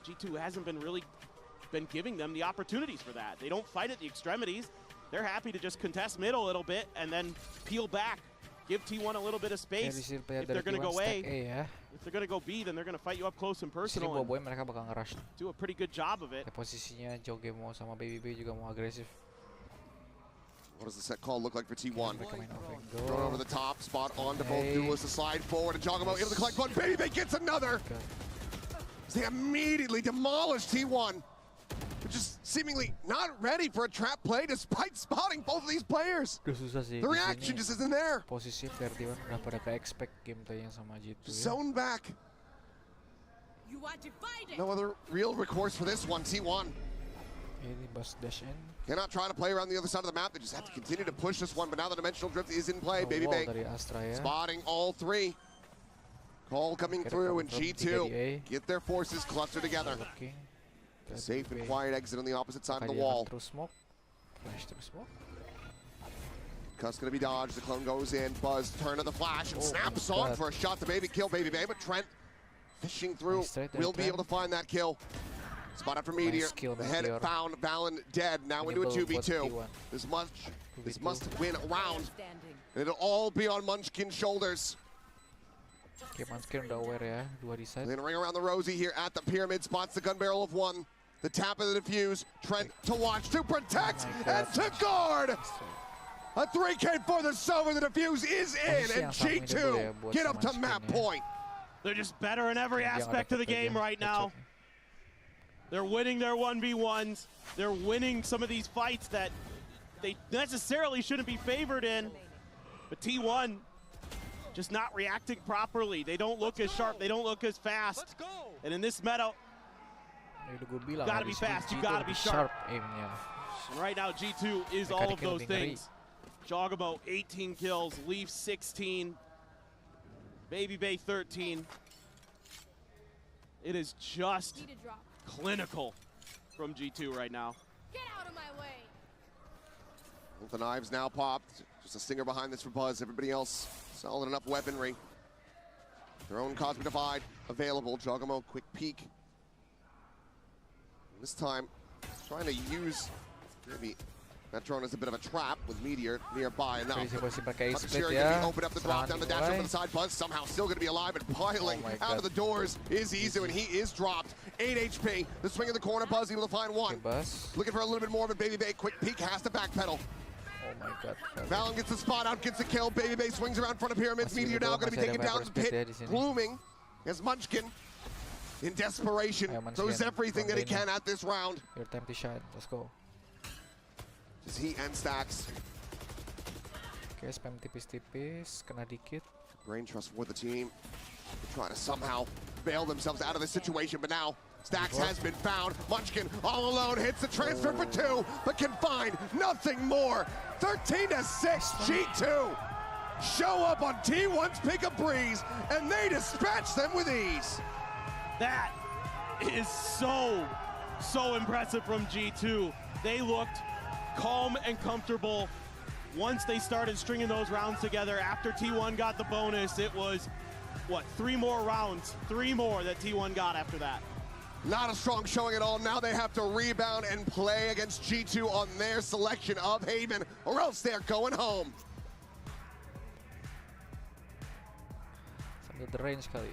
G2 hasn't been giving them the opportunities for that. They don't fight at the extremities. They're happy to just contest mid a little bit and then peel back. Give T1 a little bit of space. If they're going to go A, ya. if they're going to go B, then they're going to fight you up close and Di sini personal and boy mereka bakal nge-rush. do a pretty good job of it. Ya, posisinya Joge mau sama Baby Bay juga mau agresif. What does the set call look like for T1? Mereka main off Thrown over angle. the top, spot onto both Hey. duelists to slide forward, and Jogamo able to collect one. Baby Bay gets another! They immediately demolish T1, which is seemingly not ready for a trap play despite spotting both of these players. Udah susah sih. The di reaction sini. just isn't there. Posisi player T1 udah pada ke-expect gameplay yang sama G2 ya. Zone back. You are divided. No other real recourse for this one. T1 Ini bus dash in. cannot try to play around the other side of the map. They just have to continue to push this one, but now the dimensional drift is in play. Baby Wall Bay dari Astra ya. spotting all 3. Call coming Kira through, coming and from G2 3 get their forces clustered together. Looking. Safe and quiet exit on the opposite side of the Apakah dia akan wall. terus smoke? Flash terus smoke. Cuss gonna be dodged. The clone goes in. Buzz turn of the flash and Oh snaps my on God. for a shot to kill Baby Bay, but Trent fishing through Nice trade there, will be Trent. able to find that kill. Spot after Meteor. kill, The head Meteor. found Valen dead. Now into a Enable buat 2v2. T1. This 2v2. must win a round. Standing. It'll all be on Munchkin's shoulders. Oke, Munchkin udah aware ya. Dua di side. Then ring around the rosy here at the pyramid. Spots the gun barrel of 1. The tap of the defuse, Trent to watch, to protect, Oh and to guard! A 3K for the Sova, the defuse is in, and G2 get up to map point. They're just better in every aspect of the game right now. They're winning their 1v1s. They're winning some of these fights that they necessarily shouldn't be favored in. But T1 just not reacting properly. They don't look as sharp. They don't look as fast. And in this meta, you gotta be fast. You gotta be sharp. Aimnya. And right now, G2 is all of those things. Jogamo, 18 kills. Leaf, 16. Baby Bay, 13. It is just clinical from G2 right now. Get out of my way. Well, the knives now popped. Just a stinger behind this for Buzz. Everybody else solid enough weaponry. Their own Cosmic Divide available. Jogamo, quick peek. This time, trying to use maybe that drone as a bit of a trap with Meteor nearby enough. Open up the drop down the dash over the side. Buzz somehow still going to be alive and piling out of the doors is Izu, and he is dropped. 8 HP. The swing in the corner, Buzz able to find one. Looking for a little bit more of a Baby Bay. Quick peek, has to backpedal. Oh my god. Valen gets the spot out, gets a kill. Baby Bay swings around front of Pyramids. Meteor now going to be taken down the pit. Blooming as Munchkin in desperation throws everything that he can at this round. Your time to shine. Let's go. Just he and Stacks. Oke, spam tipis-tipis, kena dikit. Brain trust for the team. They're trying to somehow bail themselves out of this situation, but now Stacks has been found. Munchkin all alone hits the transfer for 2, but can find nothing more. 13-6, G2 show up on T1's Pick a Breeze, and they dispatch them with ease. That is so impressive from G2. They looked calm and comfortable once they started stringing those rounds together. After T1 got the bonus, it was, what, 3 more rounds? 3 more that T1 got after that. Not a strong showing at all. Now they have to rebound and play against G2 on their selection of Haven, or else they're going home. Sambil the range kali.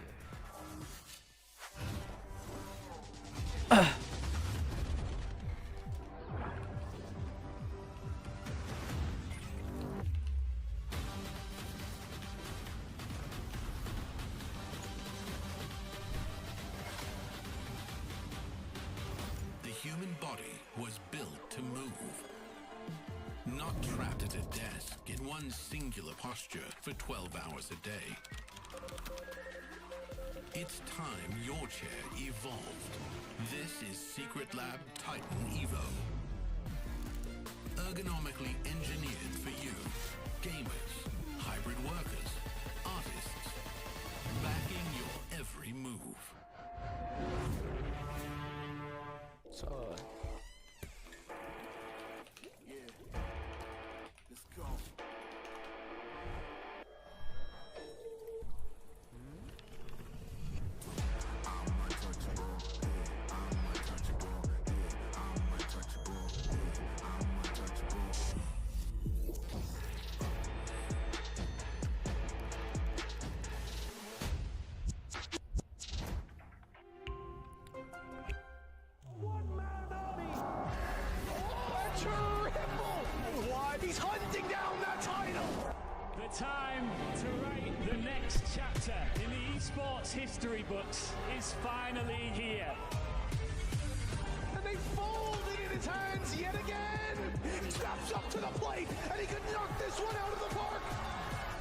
The human body was built to move, not trapped at a desk in one singular posture for 12 hours a day. It's time your chair evolved. This is Secret Lab Titan Evo. Ergonomically engineered for you, gamers, hybrid workers, artists, backing your every move. So, Let's go. He's hunting down that title! The time to write the next chapter in the esports history books is finally here. And they fold it in his hands yet again! Steps up to the plate, and he could knock this one out of the park!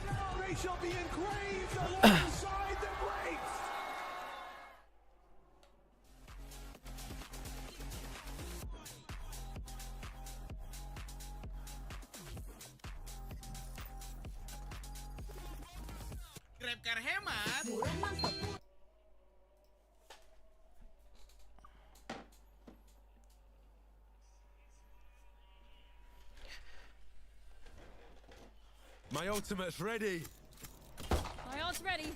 Now they shall be engraved alongside the greats! Grabcar hemat. My ultimate's ready. My ult's ready.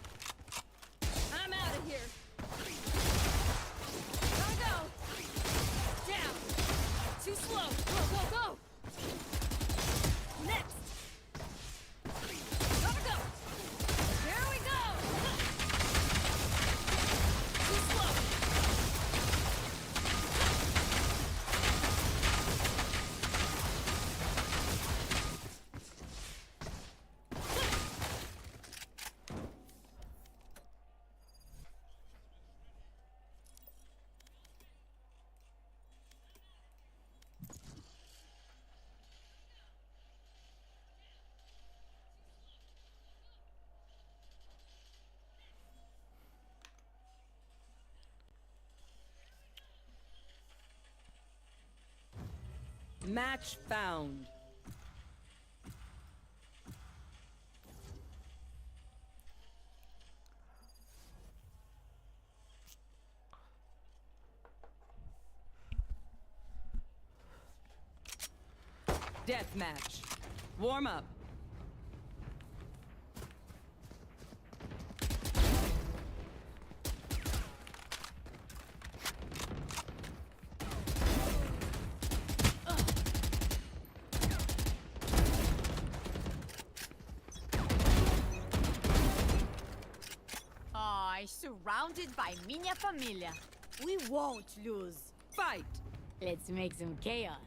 I'm out of here. Gotta go. Down. Too slow. Go, go, go. Next. Gotta go. Here we go. Too slow. Match found. Deathmatch. Warm up. Surrounded by minha família. We won't lose. Fight! Let's make some chaos.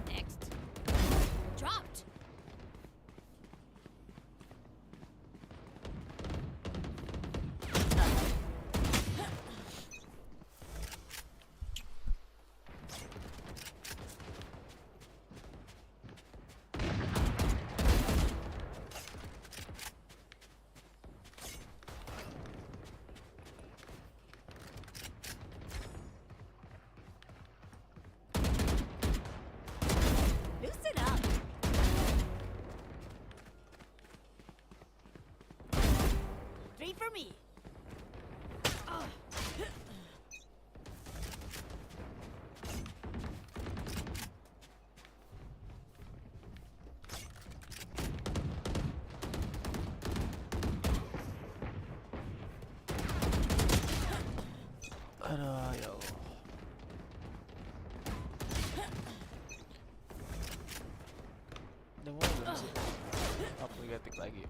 Next. Dropped. Loosen up. Three for me. Aduh, ya Allah. Udah mulai belum sih? Apa negatif lagi?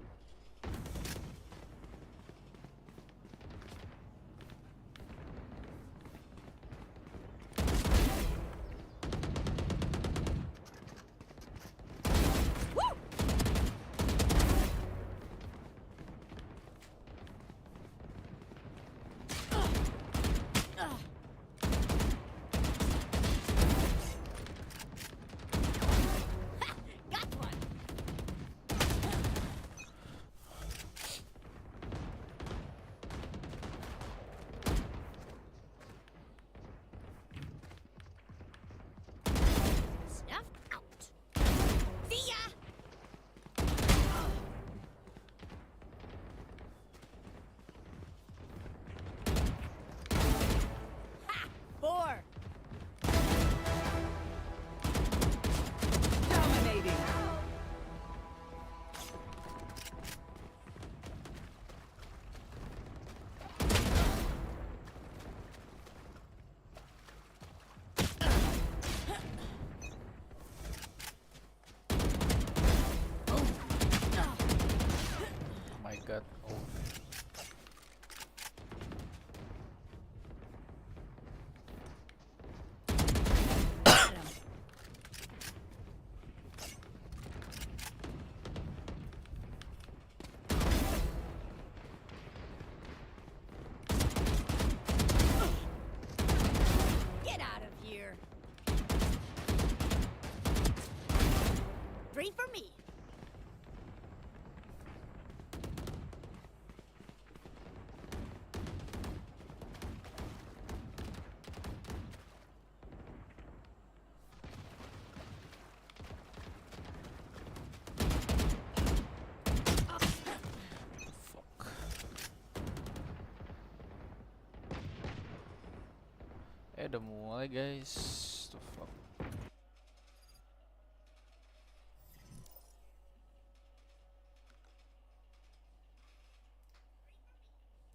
Got one. Snuff out. See ya. Ha! 4. Dominating. Oh my god. Oh. Get out of here. 3 for me. Fuck. Udah mulai guys. The fuck.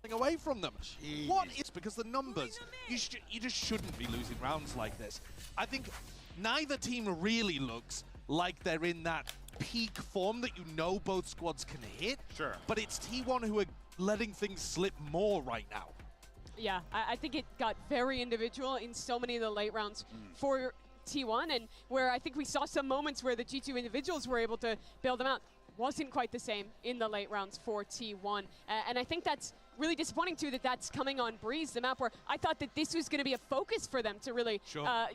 Away from them. What is because the numbers? You just shouldn't be losing rounds like this. I think neither team really looks like they're in that peak form that you know both squads can hit. Sure. But it's T1 who are letting things slip more right now. Yeah, I think it got very individual in so many of the late rounds for T1, and where I think we saw some moments where the G2 individuals were able to bail them out. Wasn't quite the same in the late rounds for T1. And I think that's really disappointing too, that that's coming on Breeze, the map where I thought that this was going to be a focus for them to really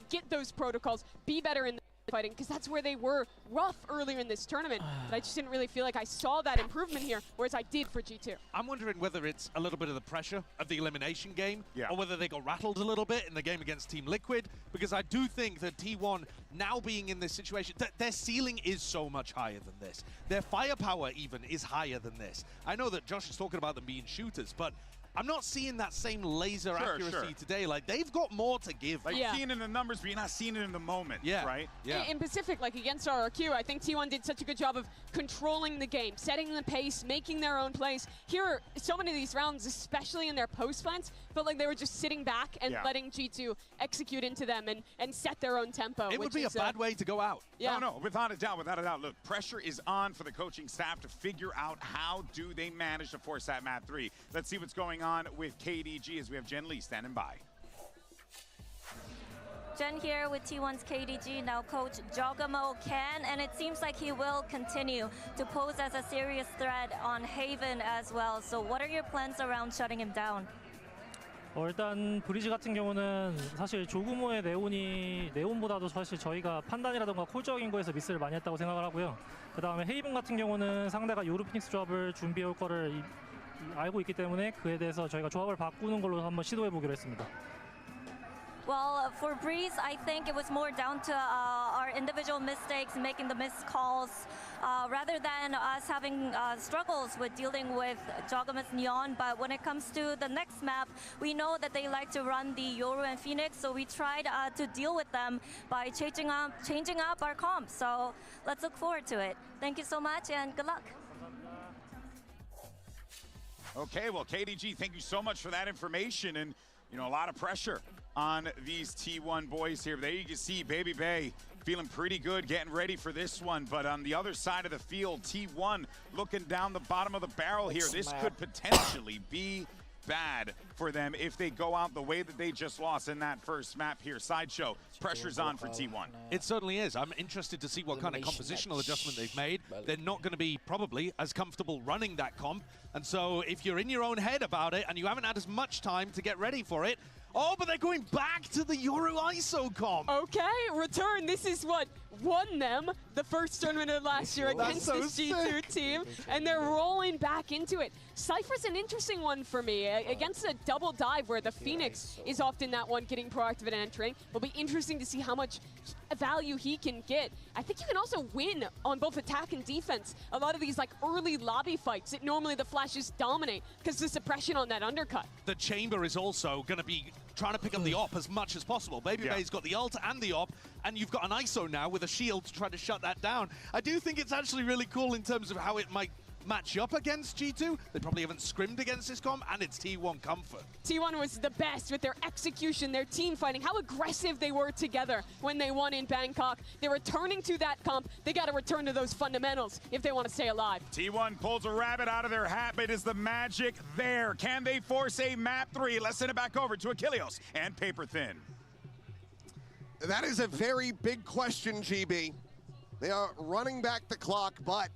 get those protocols, be better in fighting, because that's where they were rough earlier in this tournament. But I just didn't really feel like I saw that improvement here, whereas I did for G2. I'm wondering whether it's a little bit of the pressure of the elimination game, yeah, or whether they got rattled a little bit in the game against Team Liquid, because I do think that T1 now being in this situation, their ceiling is so much higher than this. Their firepower even is higher than this. I know that Josh is talking about them being shooters, but I'm not seeing that same laser accuracy today. Like, they've got more to give. Like, seeing it in the numbers, but you're not seeing it in the moment, right? Yeah. In Pacific, like against RRQ, I think T1 did such a good job of controlling the game, setting the pace, making their own plays. Here, so many of these rounds, especially in their post plants, felt like they were just sitting back and letting G2 execute into them and set their own tempo. It would be a bad way to go out. Yeah. No, without a doubt, without a doubt. Look, pressure is on for the coaching staff to figure out how do they manage to force that map 3. Let's see what's going on with KDG as we have Jen Lee standing by. Jen here with T1's KDG. Now Coach Jogamo can, and it seems like he will continue to pose as a serious threat on Haven as well. So what are your plans around shutting him down? 일단 브리지 같은 경우는 사실 조그모의 네온보다도 사실 저희가 판단이라던가 콜적인 거에서 미스를 많이 했다고 생각을 하고요. 그 다음에 헤이븐 같은 경우는 상대가 요루 피닉스 조합을 준비해 올 거를 알고 있기 때문에 그에 대해서 저희가 조합을 바꾸는 걸로 한번 시도해 보기로 했습니다. Well, for Breeze, I think it was more down to our individual mistakes, making the missed calls, rather than us having struggles with dealing with Jogamus Neon. But when it comes to the next map, we know that they like to run the Yoru and Phoenix, so we tried to deal with them by changing up our comps. So let's look forward to it. Thank you so much, and good luck. Okay, well, KDG, thank you so much for that information. And, you know, a lot of pressure on these T1 boys here. There you can see Baby Bay feeling pretty good, getting ready for this one. But on the other side of the field, T1 looking down the bottom of the barrel here. This could potentially be bad for them if they go out the way that they just lost in that first map here. Sideshow, pressure's on for T1. It certainly is. I'm interested to see what kind of compositional adjustment they've made. They're not going to be probably as comfortable running that comp. And so if you're in your own head about it and you haven't had as much time to get ready for it, oh, but they're going back to the Yoru ISO comp. Okay, return. This is what won them the first tournament of last year against this G2 team, and they're rolling back into it. Cypher's an interesting one for me. Against a double dive where the Phoenix is often that one getting proactive and entering, will be interesting to see how much value he can get. I think you can also win on both attack and defense. A lot of these like early lobby fights that normally the Flashes dominate because the suppression on that undercut. The Chamber is also going to be trying to pick up the op as much as possible. Baby Bay's got the ult and the op, and you've got an ISO now with a shield to try to shut that down. I do think it's actually really cool in terms of how it might match up against G2. They probably haven't scrimmed against this comp, and it's T1 comfort. T1 was the best with their execution, their team fighting, how aggressive they were together when they won in Bangkok. They're returning to that comp. They got to return to those fundamentals if they want to stay alive. T1 pulls a rabbit out of their hat, but is the magic there? Can they force a map 3? Let's send it back over to Achilles and Paper Thin. That is a very big question, GB. They are running back the clock, but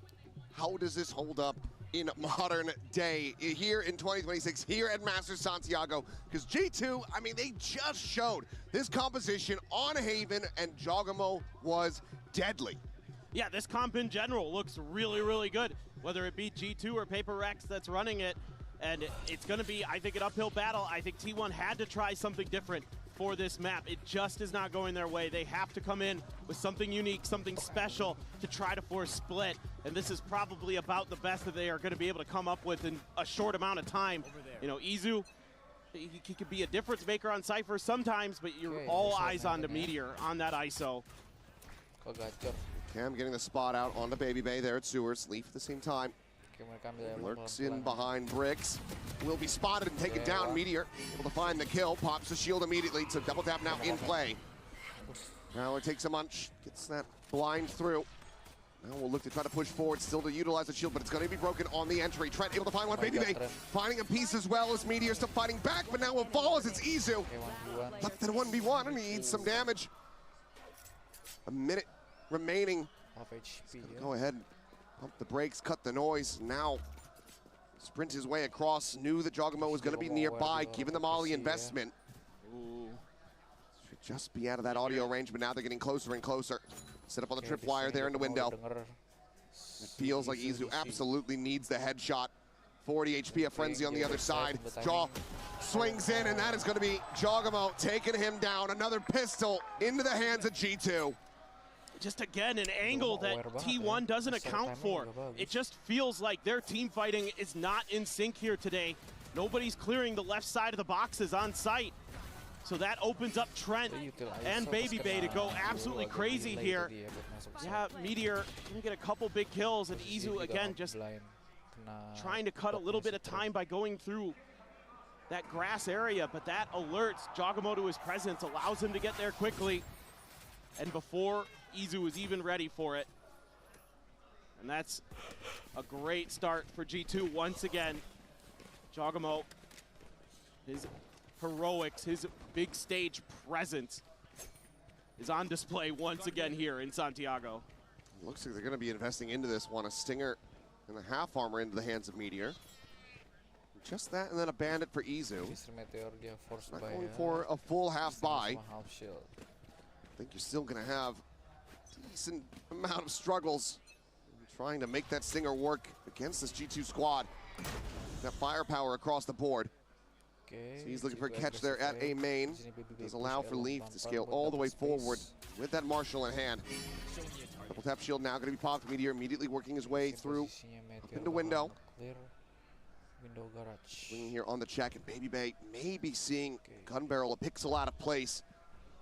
how does this hold up in modern day here in 2026 here at Masters Santiago? Because G2, I mean, they just showed this composition on Haven, and Jogamo was deadly. Yeah, this comp in general looks really, really good, whether it be G2 or Paper Rex that's running it. And it's going to be, I think, an uphill battle. I think T1 had to try something different for this map. It just is not going their way. They have to come in with something unique, something special to try to force split. And this is probably about the best that they are going to be able to come up with in a short amount of time. You know, Izu, he could be a difference maker on Cypher sometimes, but you're all eyes on the Meteor on that ISO. Cam getting the spot out on the Baby Bay there at Sewers. Leaf at the same time. Lurks in behind bricks. Will be spotted and taken down. Meteor able to find the kill. Pops the shield immediately. So double tap now in play. Now it takes a munch. Gets that blind through. Now we'll look to try to push forward, still to utilize the shield, but it's going to be broken on the entry. Trent able to find one. Baby Bay finding a piece as well as Meteor still fighting back, but now it falls. It's Izu. Left at 1v1 and he needs some damage. A minute remaining. Go ahead. Pump the brakes, cut the noise. Now sprint his way across. Knew that Jogamo was going to be nearby, given the Molly investment. Should just be out of that audio range, but now they're getting closer and closer. Set up on the tripwire there in the window. It feels like Izu absolutely needs the headshot. 40 HP, a frenzy on the other side. Jaw swings in, and that is going to be Jogamo taking him down. Another pistol into the hands of G2. Just again, an angle that T1 doesn't account for. It just feels like their team fighting is not in sync here today. Nobody's clearing the left side of the boxes on site. So that opens up Trent and Baby Bay to go absolutely crazy here. Yeah, Meteor can get a couple big kills, and Izu again just trying to cut a little bit of time by going through that grass area, but that alerts Jogamo to his presence, allows him to get there quickly, and before Izu is even ready for it. And that's a great start for G2 once again. Jogamo, his heroics, his big stage presence is on display once again here in Santiago. Looks like they're going to be investing into this one. A Stinger and a half armor into the hands of Meteor. Just that, and then a bandit for Izu. Not going for a full half buy. I think you're still going to have a decent amount of struggles trying to make that Stinger work against this G2 squad. That firepower across the board. So he's looking for a catch there at A main. Does allow for Leaf to scale all the way forward with that Marshall in hand. Double tap shield now going to be popped. Meteor immediately working his way through up into window. Swinging here on the check, and Baby Bay maybe seeing gun barrel a pixel out of place.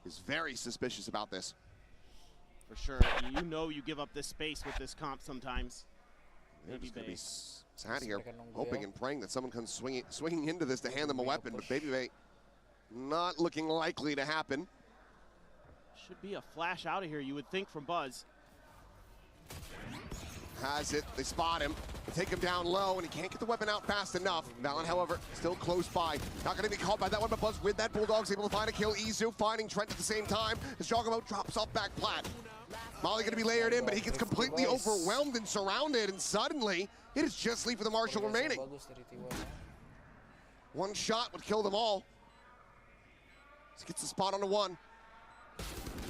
Is very suspicious about this. For sure, you know you give up this space with this comp sometimes. Baby Bay. Sat here hoping and praying that someone comes swinging into this to hand them a weapon, but Baby Bay not looking likely to happen. Should be a flash out of here, you would think, from Buzz. Has it, they spot him, they take him down low, and he can't get the weapon out fast enough. Valen, however, still close by. Not gonna be caught by that one, but Buzz with that Bulldog's able to find a kill. Izu finding Trent at the same time as Jogamo drops off back plat. Molly gonna be layered in, but he gets completely overwhelmed and surrounded, and suddenly it is just Leaf with the Marshall remaining. One shot would kill them all. He gets the spot on the one.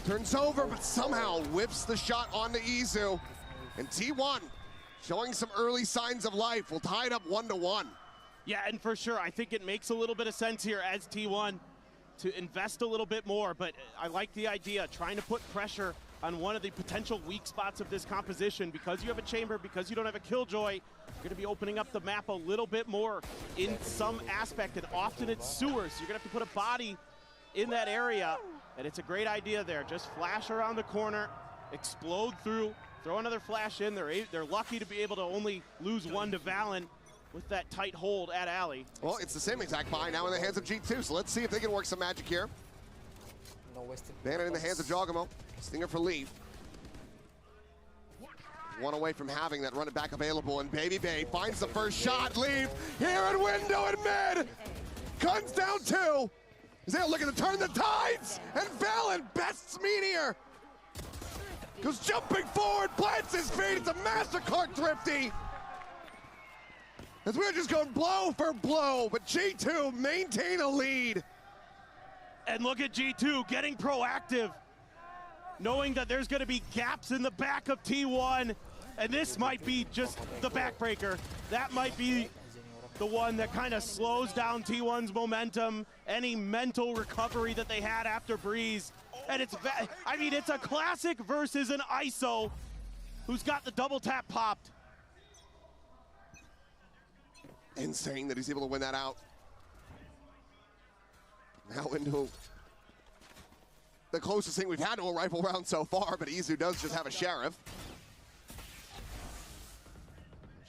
Turns over, but somehow whips the shot onto Izu. And T1 showing some early signs of life. Will tie it up 1-1. Yeah, and for sure, I think it makes a little bit of sense here as T1 to invest a little bit more, but I like the idea, trying to put pressure on one of the potential weak spots of this composition. Because you have a chamber, because you don't have a Killjoy, you're gonna be opening up the map a little bit more in some aspect, and often it's sewers. You're gonna have to put a body in that area, and it's a great idea there. Just flash around the corner, explode through, throw another flash in. They're lucky to be able to only lose one to Valen with that tight hold at Alley. Well, it's the same exact buy now in the hands of G2, so let's see if they can work some magic here. Bandit in the hands of Jogamo. Stinger for Leaf. One away from having that run it back available, and Baby Bay finds the first shot. Leaf here at window and mid. Guns down 2. Is they looking to turn the tides, and Valen bests Meteor. Goes jumping forward, plants his feet. It's a MasterCard Thrifty. As we're just going blow for blow, but G2 maintain a lead. And look at G2 getting proactive, knowing that there's going to be gaps in the back of T1, and this might be just the backbreaker. That might be the one that kind of slows down T1's momentum, any mental recovery that they had after Breeze. And it's a classic versus an ISO who's got the double tap popped. Insane that he's able to win that out. Now into the closest thing we've had to a rifle round so far, but Izu does just have a Sheriff.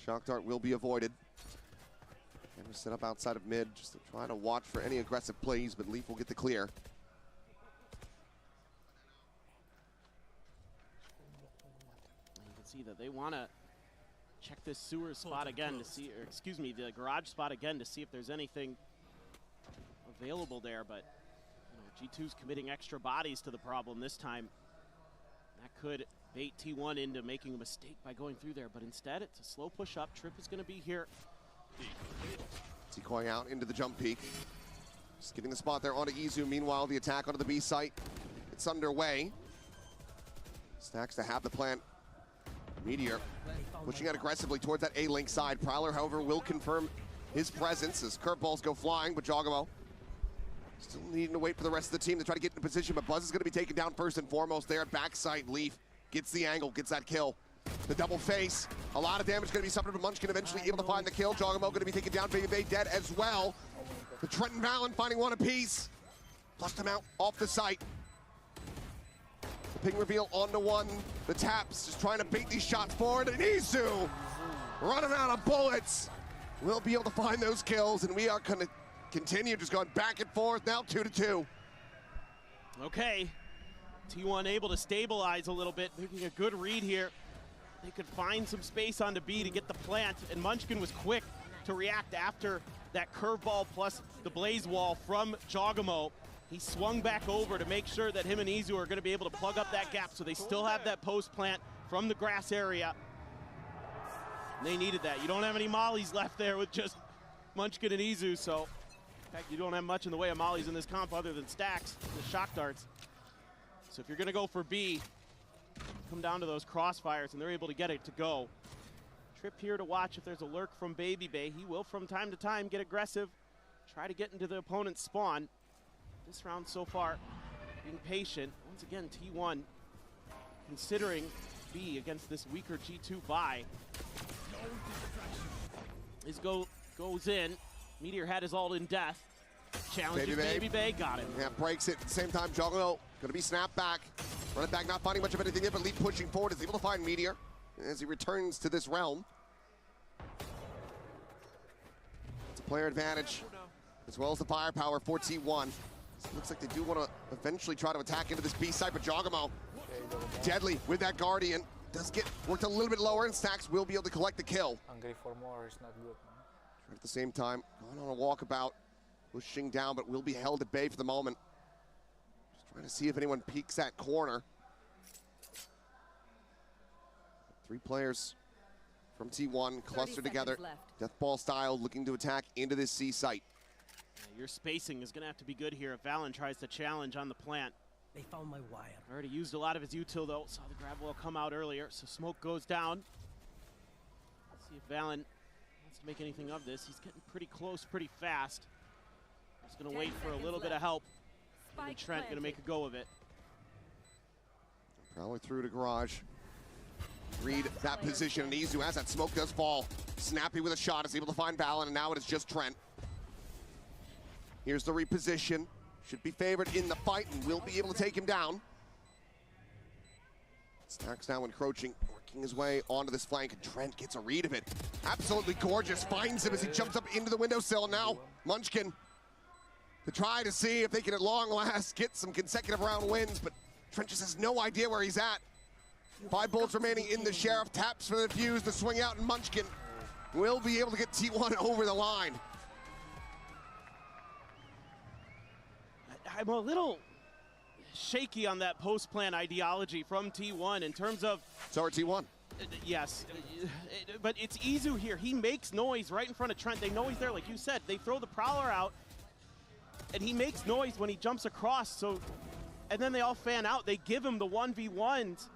Shock Dart will be avoided. Camera set up outside of mid just to try to watch for any aggressive plays, but Leaf will get the clear. You can see that they want to check this sewer spot again to see, or excuse me, the garage spot again to see if there's anything available there, but you know, G2's committing extra bodies to the problem this time. That could bait T1 into making a mistake by going through there, but instead it's a slow push up. Trip is going to be here. Decoy out into the jump peak. Just getting the spot there onto Izu. Meanwhile, the attack onto the B site, it's underway. Stacks to have the plant. Meteor pushing out aggressively towards that A-Link side. Prowler, however, will confirm his presence as curveballs go flying, but Jogamo still needing to wait for the rest of the team to try to get into position, but Buzz is going to be taken down first and foremost there. Backside Leaf gets the angle, gets that kill. The double face, a lot of damage going to be suffered, but Munchkin eventually able to find the kill. Jogamo going to be taken down, Baby Bay dead as well. The Trent and Valen finding one apiece. Flushed him out off the site. The ping reveal onto one. The taps just trying to bait these shots forward, and Izu running out of bullets. We'll be able to find those kills, and we are going to continue just going back and forth, now 2-2. Okay, T1 able to stabilize a little bit, making a good read here. They could find some space onto B to get the plant, and Munchkin was quick to react after that curveball plus the blaze wall from Jogamo. He swung back over to make sure that him and Izu are going to be able to plug up that gap, so they still have that post plant from the grass area. They needed that. You don't have any mollies left there with just Munchkin and Izu, so in fact, you don't have much in the way of mollies in this comp other than stacks, the shock darts. So if you're going to go for B, come down to those crossfires, and they're able to get it to go. Trip here to watch if there's a lurk from Baby Bay. He will from time to time get aggressive, try to get into the opponent's spawn. This round so far, being patient. Once again, T1 considering B against this weaker G2 buy. His goes in. Meteor had his ult in death. Challenges Baby Bay, got him. Yeah, breaks it. At the same time, Jogamo going to be snapped back. Run it back, not finding much of anything yet, but Leap pushing forward is able to find Meteor as he returns to this realm. It's a player advantage, as well as the firepower for T1. So it looks like they do want to eventually try to attack into this B side, but Jogamo, deadly with that Guardian. Does get worked a little bit lower, and Stacks will be able to collect the kill. Hungry for more is not good, man. At the same time, going on a walkabout, pushing down, but will be held at bay for the moment. Just trying to see if anyone peeks that corner. 3 players from T1 clustered together, deathball style, looking to attack into this C site. Yeah, your spacing is going to have to be good here if Valen tries to challenge on the plant. They found my wire. Already used a lot of his util though. Saw the grab wall come out earlier, so smoke goes down. Let's see if Valen wants to make anything of this. He's getting pretty close pretty fast. He's going to wait for a little bit of help. And Trent going to make a go of it. Prowler through to garage. Read that position, and Izu, as that smoke does fall. Snappy with a shot, is able to find Valen, and now it is just Trent. Here's the reposition. Should be favored in the fight and will be able to take him down. Stacks now encroaching, working his way onto this flank, and Trent gets a read of it. Absolutely gorgeous, finds him as he jumps up into the windowsill. Now Munchkin to try to see if they can at long last get some consecutive round wins, but Trent just has no idea where he's at. 5 bullets remaining in the Sheriff, taps for the fuse to swing out, and Munchkin will be able to get T1 over the line. I'm a little shaky on that post-plan ideology from T1 in terms of... So are T1. Yes, but it's Izu here. He makes noise right in front of Trent. They know he's there, like you said. They throw the Prowler out, and he makes noise when he jumps across, so... And then they all fan out. They give him the 1v1s,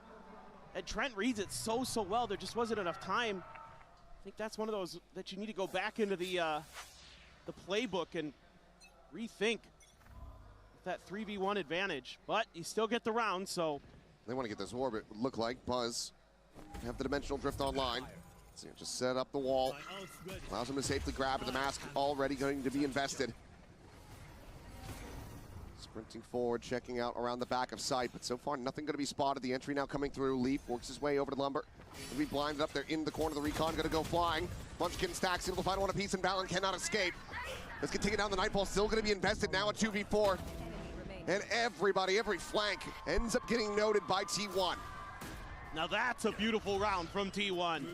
and Trent reads it so well. There just wasn't enough time. I think that's one of those that you need to go back into the playbook and rethink that 3v1 advantage, but you still get the round, so. They want to get this orbit, would look like. Buzz have the dimensional drift online. So just set up the wall. Allows him to safely grab, the mask already going to be invested. Sprinting forward, checking out around the back of sight, but so far nothing going to be spotted. The entry now coming through. Leaf works his way over to Lumber. Going to be blinded up there in the corner. The recon going to go flying. Munchkin Stacks able to find one apiece, and Valen cannot escape. Let's get taken down. The Nightfall still going to be invested now at 2v4. And everybody, every flank ends up getting noted by T1. Now that's a beautiful round from T1.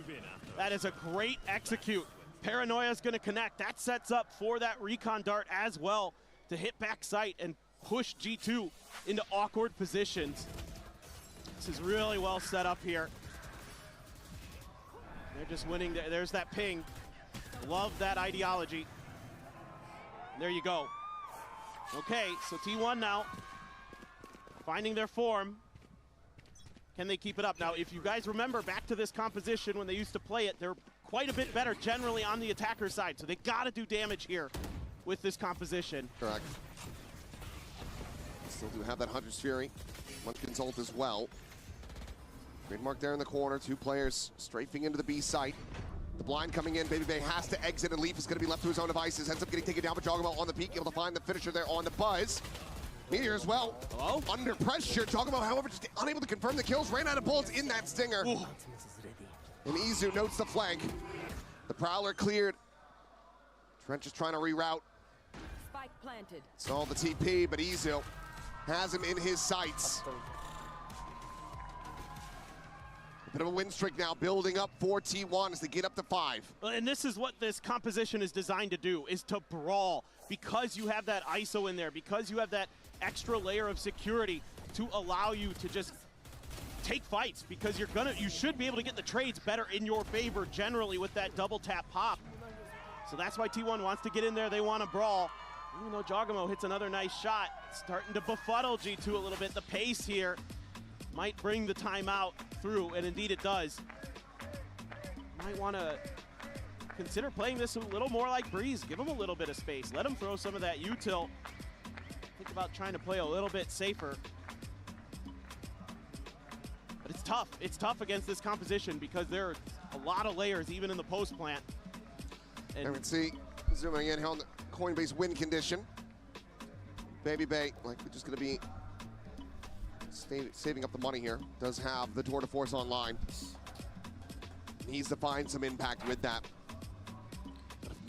That is a great execute. Paranoia's going to connect. That sets up for that recon dart as well to hit back sight and push G2 into awkward positions. This is really well set up here. They're just winning. There's that ping. Love that ideology. There you go. Okay, so T1 now finding their form. Can they keep it up? Now, if you guys remember back to this composition when they used to play it, they're quite a bit better generally on the attacker side. So they got to do damage here with this composition. Correct. Still do have that Hunter's Fury. One Consult as well. Great mark there in the corner. 2 players strafing into the B site. The blind coming in. Baby Bay has to exit, and Leaf is going to be left to his own devices. Ends up getting taken down, but Jogamo on the peak, able to find the finisher there on the Buzz. Meteor as well. Hello? Under pressure. Jogamo, however, just unable to confirm the kills. Ran out of bullets in that Stinger. Ooh. And Izu notes the flank. The Prowler cleared. Trench is trying to reroute. Spike planted. Saw the TP, but Izu has him in his sights. A bit of a win streak now building up for T1 as they get up to 5. And this is what this composition is designed to do, is to brawl. Because you have that ISO in there, because you have that extra layer of security to allow you to just take fights, because you should be able to get the trades better in your favor generally with that double tap pop. So that's why T1 wants to get in there. They want to brawl. Even though Jogamo hits another nice shot, starting to befuddle G2 a little bit. The pace here might bring the timeout through, and indeed it does. Might want to consider playing this a little more like Breeze. Give him a little bit of space. Let him throw some of that util. Think about trying to play a little bit safer. But it's tough. It's tough against this composition because there are a lot of layers even in the post plant. And we can see, zooming in here on the Coinbase win condition. Baby Bay, like we're just going to be saving up the money here. Does have the Tour de Force online. Needs to find some impact with that.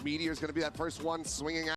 Meteor's going to be that first one swinging out.